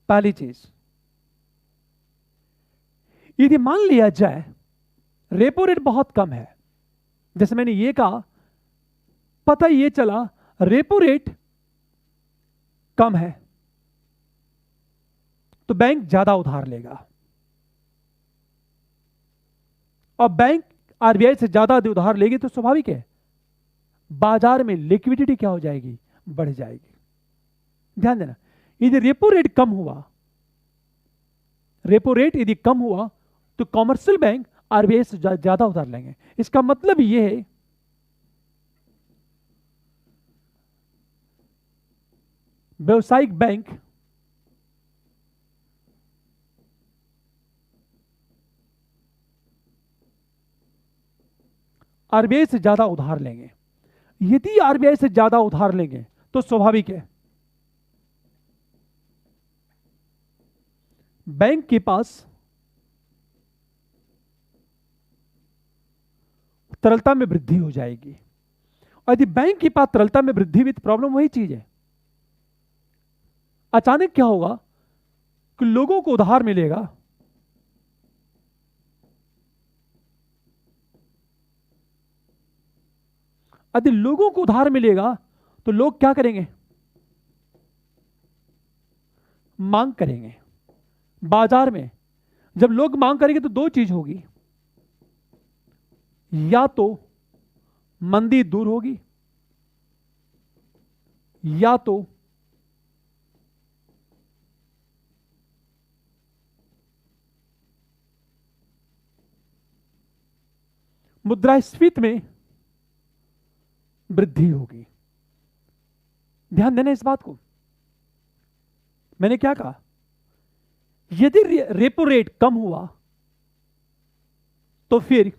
पहली चीज, यदि मान लिया जाए रेपो रेट बहुत कम है, जैसे मैंने ये कहा, पता ये चला रेपो रेट कम है, तो बैंक ज्यादा उधार लेगा और बैंक आरबीआई से ज्यादा उधार लेगी तो स्वाभाविक है बाजार में लिक्विडिटी क्या हो जाएगी, बढ़ जाएगी। ध्यान देना, यदि रेपो रेट कम हुआ, रेपो रेट यदि कम हुआ तो कॉमर्शियल बैंक आरबीआई से ज्यादा उधार लेंगे। इसका मतलब यह है व्यवसायिक बैंक आरबीआई से ज्यादा उधार लेंगे। यदि आरबीआई से ज्यादा उधार लेंगे तो स्वाभाविक है बैंक के पास तरलता में वृद्धि हो जाएगी। और यदि बैंक के पास तरलता में वृद्धि हुई तो प्रॉब्लम वही चीज है। अचानक क्या होगा कि लोगों को उधार मिलेगा, यदि लोगों को उधार मिलेगा तो लोग क्या करेंगे? मांग करेंगे। बाजार में जब लोग मांग करेंगे तो दो चीज होगी, या तो मंदी दूर होगी, या तो मुद्रास्फीति में वृद्धि होगी। ध्यान देना इस बात को। मैंने क्या कहा? यदि रेपो रेट कम हुआ तो फिर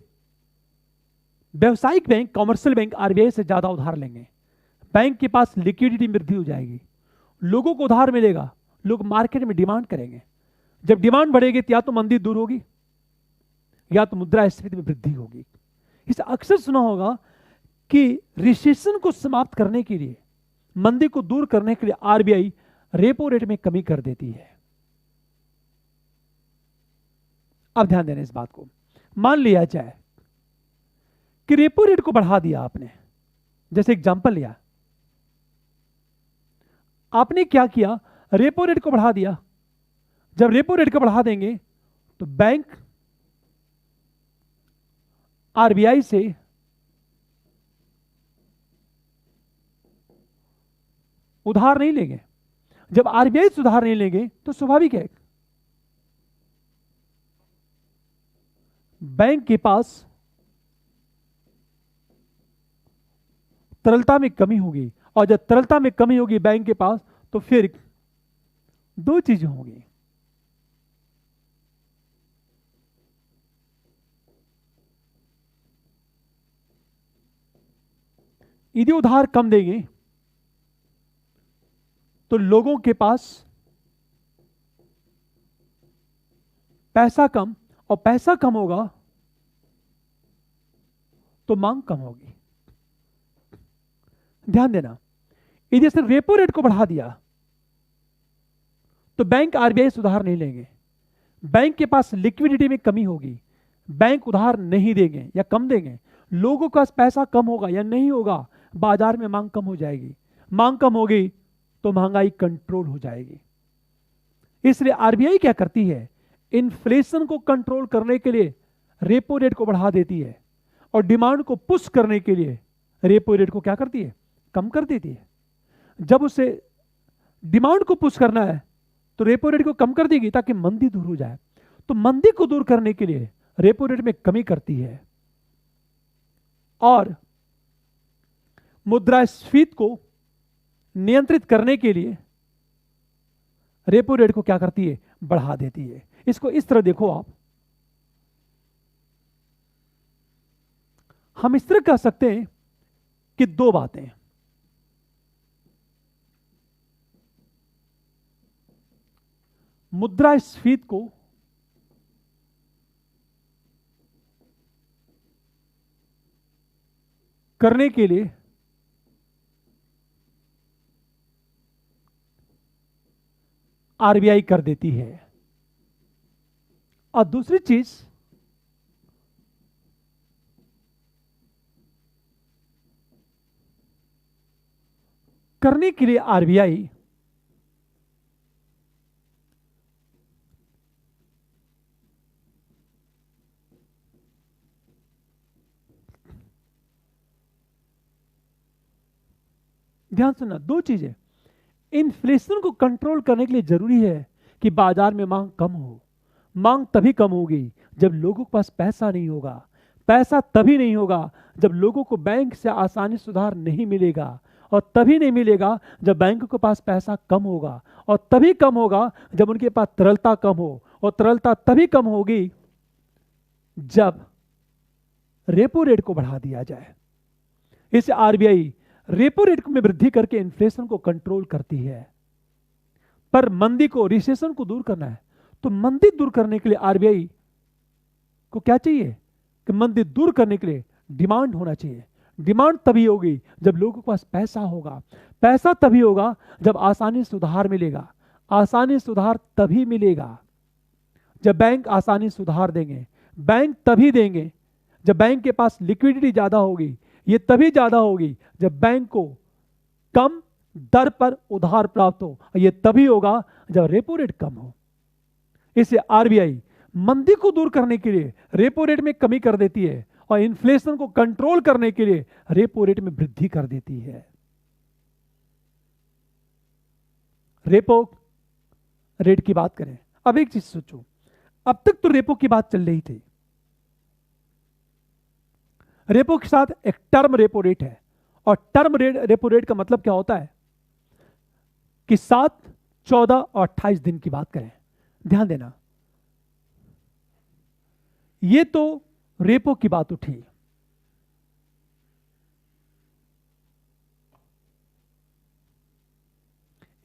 व्यवसायिक बैंक, कॉमर्शियल बैंक आरबीआई से ज्यादा उधार लेंगे। बैंक के पास लिक्विडिटी में वृद्धि हो जाएगी, लोगों को उधार मिलेगा, लोग मार्केट में डिमांड करेंगे। जब डिमांड बढ़ेगी तो या तो मंदी दूर होगी या तो मुद्रास्फीति में वृद्धि होगी। इसे अक्सर सुना होगा कि रिसेशन को समाप्त करने के लिए, मंदी को दूर करने के लिए आरबीआई रेपो रेट में कमी कर देती है। अब ध्यान देना इस बात को। मान लिया जाए कि रेपो रेट को बढ़ा दिया आपने, जैसे एग्जांपल लिया, आपने क्या किया? रेपो रेट को बढ़ा दिया। जब रेपो रेट को बढ़ा देंगे तो बैंक आरबीआई से उधार नहीं लेंगे। जब आरबीआई से उधार नहीं लेंगे तो स्वाभाविक है बैंक के पास तरलता में कमी होगी, और जब तरलता में कमी होगी बैंक के पास तो फिर दो चीजें होंगी। यदि उधार कम देंगे तो लोगों के पास पैसा कम, और पैसा कम होगा तो मांग कम होगी। ध्यान देना, यदि सिर्फ रेपो रेट को बढ़ा दिया तो बैंक आरबीआई से उधार नहीं लेंगे, बैंक के पास लिक्विडिटी में कमी होगी, बैंक उधार नहीं देंगे या कम देंगे, लोगों का पैसा कम होगा या नहीं होगा, बाजार में मांग कम हो जाएगी। मांग कम होगी तो महंगाई कंट्रोल हो जाएगी। इसलिए आरबीआई क्या करती है? इन्फ्लेशन को कंट्रोल करने के लिए रेपो रेट को बढ़ा देती है, और डिमांड को पुश करने के लिए रेपो रेट को क्या करती है? कम कर देती है। जब उसे डिमांड को पुश करना है तो रेपो रेट को कम कर देगी ताकि मंदी दूर हो जाए। तो मंदी को दूर करने के लिए रेपो रेट में कमी करती है, और मुद्रास्फीति को नियंत्रित करने के लिए रेपो रेट को क्या करती है? बढ़ा देती है। इसको इस तरह देखो आप, हम इस तरह कह सकते हैं कि दो बातें, मुद्रास्फीति को करने के लिए आरबीआई कर देती है, और दूसरी चीज करने के लिए आरबीआई ध्यान सुनना, दो चीजें। इन्फ्लेशन को कंट्रोल करने के लिए जरूरी है कि बाजार में मांग कम हो। मांग तभी कम होगी जब लोगों के पास पैसा नहीं होगा। पैसा तभी नहीं होगा जब लोगों को बैंक से आसानी से उधार नहीं मिलेगा, और तभी नहीं मिलेगा जब बैंक के पास पैसा कम होगा, और तभी कम होगा जब उनके पास तरलता कम हो, और तरलता तभी कम होगी जब रेपो रेट को बढ़ा दिया जाए। इसे आरबीआई रेपो रेट में वृद्धि करके इन्फ्लेशन को कंट्रोल करती है। पर मंदी को, रिसेशन को दूर करना है, तो मंदी दूर करने के लिए आरबीआई को क्या चाहिए? कि मंदी दूर करने के लिए डिमांड होना चाहिए। डिमांड तभी होगी जब लोगों के पास पैसा होगा। पैसा तभी होगा जब आसानी से उधार मिलेगा। आसानी से उधार तभी मिलेगा जब बैंक आसानी से उधार देंगे। बैंक तभी देंगे जब बैंक के पास लिक्विडिटी ज्यादा होगी। ये तभी ज्यादा होगी जब बैंक को कम दर पर उधार प्राप्त हो। ये तभी होगा जब रेपो रेट कम हो। इससे आरबीआई मंदी को दूर करने के लिए रेपो रेट में कमी कर देती है और इन्फ्लेशन को कंट्रोल करने के लिए रेपो रेट में वृद्धि कर देती है। रेपो रेट की बात करें, अब एक चीज सोचो, अब तक तो रेपो की बात चल रही थी। रेपो के साथ एक टर्म रेपो रेट है, और टर्म रेपो रेट का मतलब क्या होता है कि 7, 14 और 28 दिन की बात करें। ध्यान देना, ये तो रेपो की बात उठी।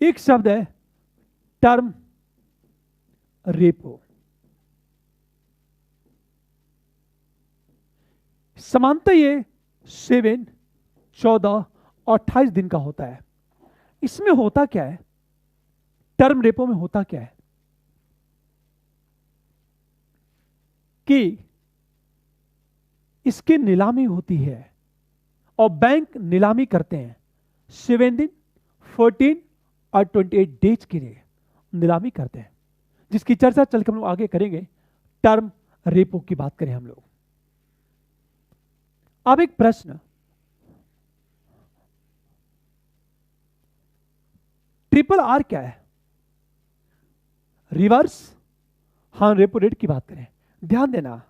एक शब्द है टर्म रेपो। समानता ये 7, 14 और 28 दिन का होता है। इसमें होता क्या है, टर्म रेपो में होता क्या है कि इसकी नीलामी होती है और बैंक नीलामी करते हैं 7 दिन, 14 और 28 डेज के लिए नीलामी करते हैं, जिसकी चर्चा चलकर हम लोग आगे करेंगे। टर्म रेपो की बात करें हम लोग। अब एक प्रश्न, ट्रिपल आर क्या है? रिवर्स, हाँ रेपो रेट की बात करें। ध्यान देना,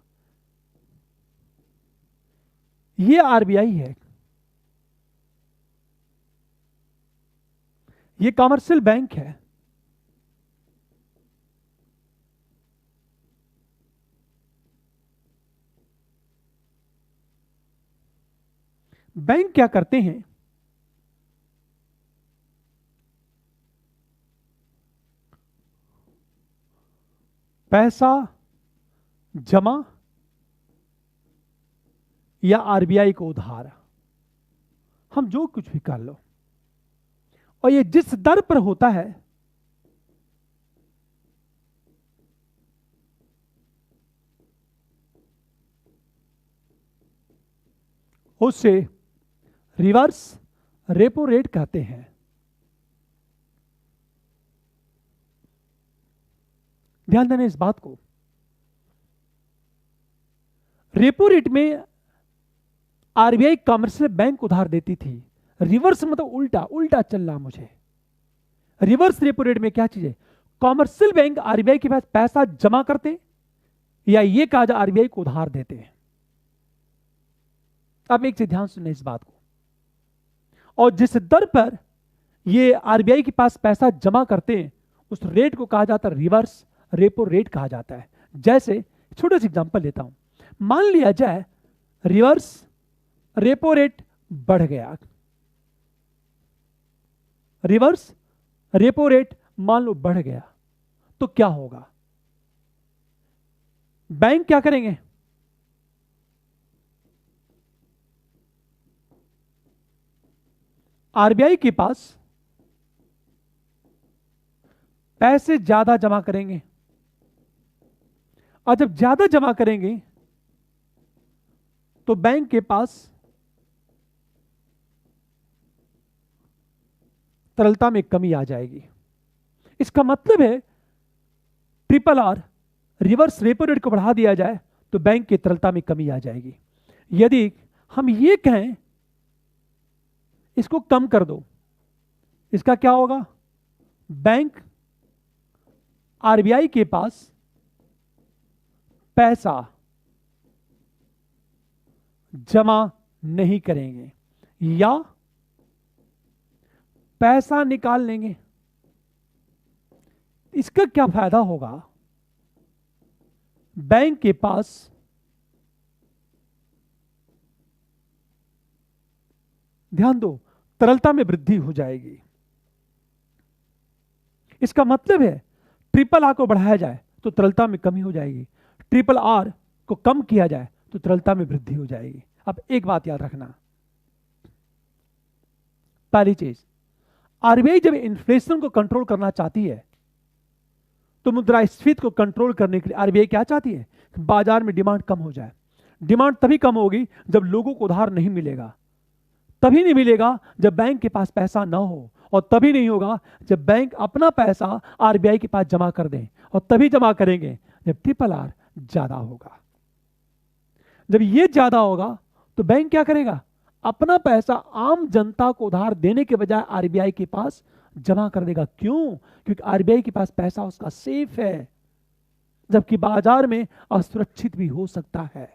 ये आरबीआई है, ये कमर्शियल बैंक है। बैंक क्या करते हैं, पैसा जमा या आरबीआई को उधार, हम जो कुछ भी कर लो, और ये जिस दर पर होता है उसे रिवर्स रेपो रेट कहते हैं। ध्यान देना इस बात को। रेपो रेट में आरबीआई कमर्शियल बैंक उधार देती थी। रिवर्स मतलब उल्टा, उल्टा चल रहा मुझे। रिवर्स रेपो रेट में क्या चीज है, कमर्शियल बैंक आरबीआई के पास पैसा जमा करते या ये कहा जाए आरबीआई को उधार देते हैं। अब एक चीज ध्यान सुनना इस बात को, और जिस दर पर ये आरबीआई के पास पैसा जमा करते हैं उस रेट को कहा जाता है रिवर्स रेपो रेट कहा जाता है। जैसे छोटा सा एग्जांपल लेता हूं, मान लिया जाए रिवर्स रेपो रेट बढ़ गया, रिवर्स रेपो रेट मान लो बढ़ गया, तो क्या होगा, बैंक क्या करेंगे, आरबीआई के पास पैसे ज्यादा जमा करेंगे, और जब ज्यादा जमा करेंगे तो बैंक के पास तरलता में कमी आ जाएगी। इसका मतलब है triple R reverse repo rate को बढ़ा दिया जाए तो बैंक की तरलता में कमी आ जाएगी। यदि हम ये कहें इसको कम कर दो, इसका क्या होगा, बैंक आरबीआई के पास पैसा जमा नहीं करेंगे या पैसा निकाल लेंगे। इसका क्या फायदा होगा, बैंक के पास ध्यान दो तरलता में वृद्धि हो जाएगी। इसका मतलब है ट्रिपल आर को बढ़ाया जाए तो तरलता में कमी हो जाएगी, ट्रिपल आर को कम किया जाए तो तरलता में वृद्धि हो जाएगी। अब एक बात याद रखना, पहली चीज, आरबीआई जब इन्फ्लेशन को कंट्रोल करना चाहती है तो मुद्रास्फीति को कंट्रोल करने के लिए आरबीआई क्या चाहती है? बाजार में डिमांड कम हो जाए। डिमांड तभी कम होगी जब लोगों को उधार नहीं मिलेगा, तभी नहीं मिलेगा जब बैंक के पास पैसा ना हो, और तभी नहीं होगा जब बैंक अपना पैसा आरबीआई के पास जमा कर दें, और तभी जमा करेंगे जब ट्रिपल आर ज्यादा होगा। जब ये ज्यादा होगा तो बैंक क्या करेगा? अपना पैसा आम जनता को उधार देने के बजाय आरबीआई के पास जमा कर देगा। क्यों? क्योंकि आरबीआई के पास पैसा उसका सेफ है, जबकि बाजार में असुरक्षित भी हो सकता है।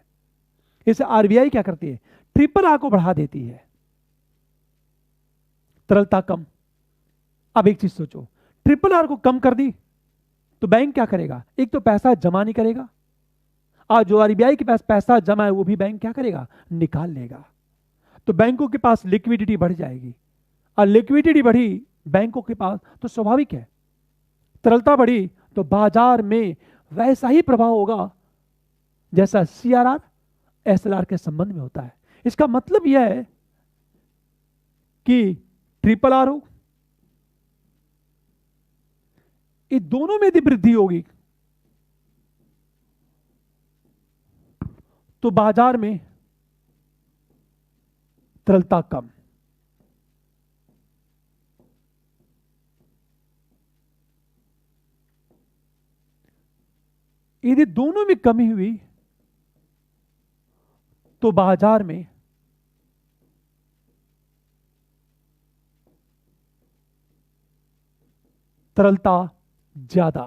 इसे आरबीआई क्या करती है? ट्रिपल आर को बढ़ा देती है, तरलता कम। अब एक चीज सोचो, ट्रिपल आर को कम कर दी तो बैंक क्या करेगा? एक तो पैसा जमा नहीं करेगा, आज जो आरबीआई के पास पैसा जमा है वो भी बैंक क्या करेगा? निकाल लेगा। तो बैंकों के पास लिक्विडिटी बढ़ जाएगी, और लिक्विडिटी बढ़ी बैंकों के पास तो स्वाभाविक है तरलता बढ़ी तो बाजार में वैसा ही प्रभाव होगा जैसा सीआरआर एसएलआर के संबंध में होता है। इसका मतलब यह है कि ट्रिपल आर हो, ये दोनों में यदि वृद्धि होगी तो बाजार में तरलता कम। यदि दोनों में कमी हुई तो बाजार में तरलता ज्यादा।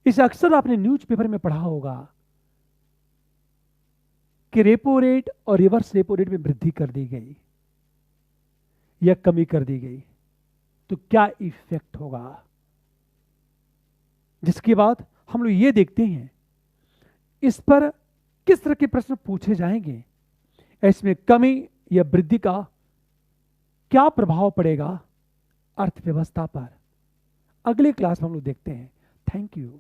इसे अक्सर आपने न्यूज़पेपर में पढ़ा होगा कि रेपो रेट और रिवर्स रेपो रेट में वृद्धि कर दी गई या कमी कर दी गई तो क्या इफेक्ट होगा। जिसके बाद हम लोग ये देखते हैं इस पर किस तरह के प्रश्न पूछे जाएंगे, इसमें कमी या वृद्धि का क्या प्रभाव पड़ेगा अर्थव्यवस्था पर। अगले क्लास में हम लोग देखते हैं। Thank you.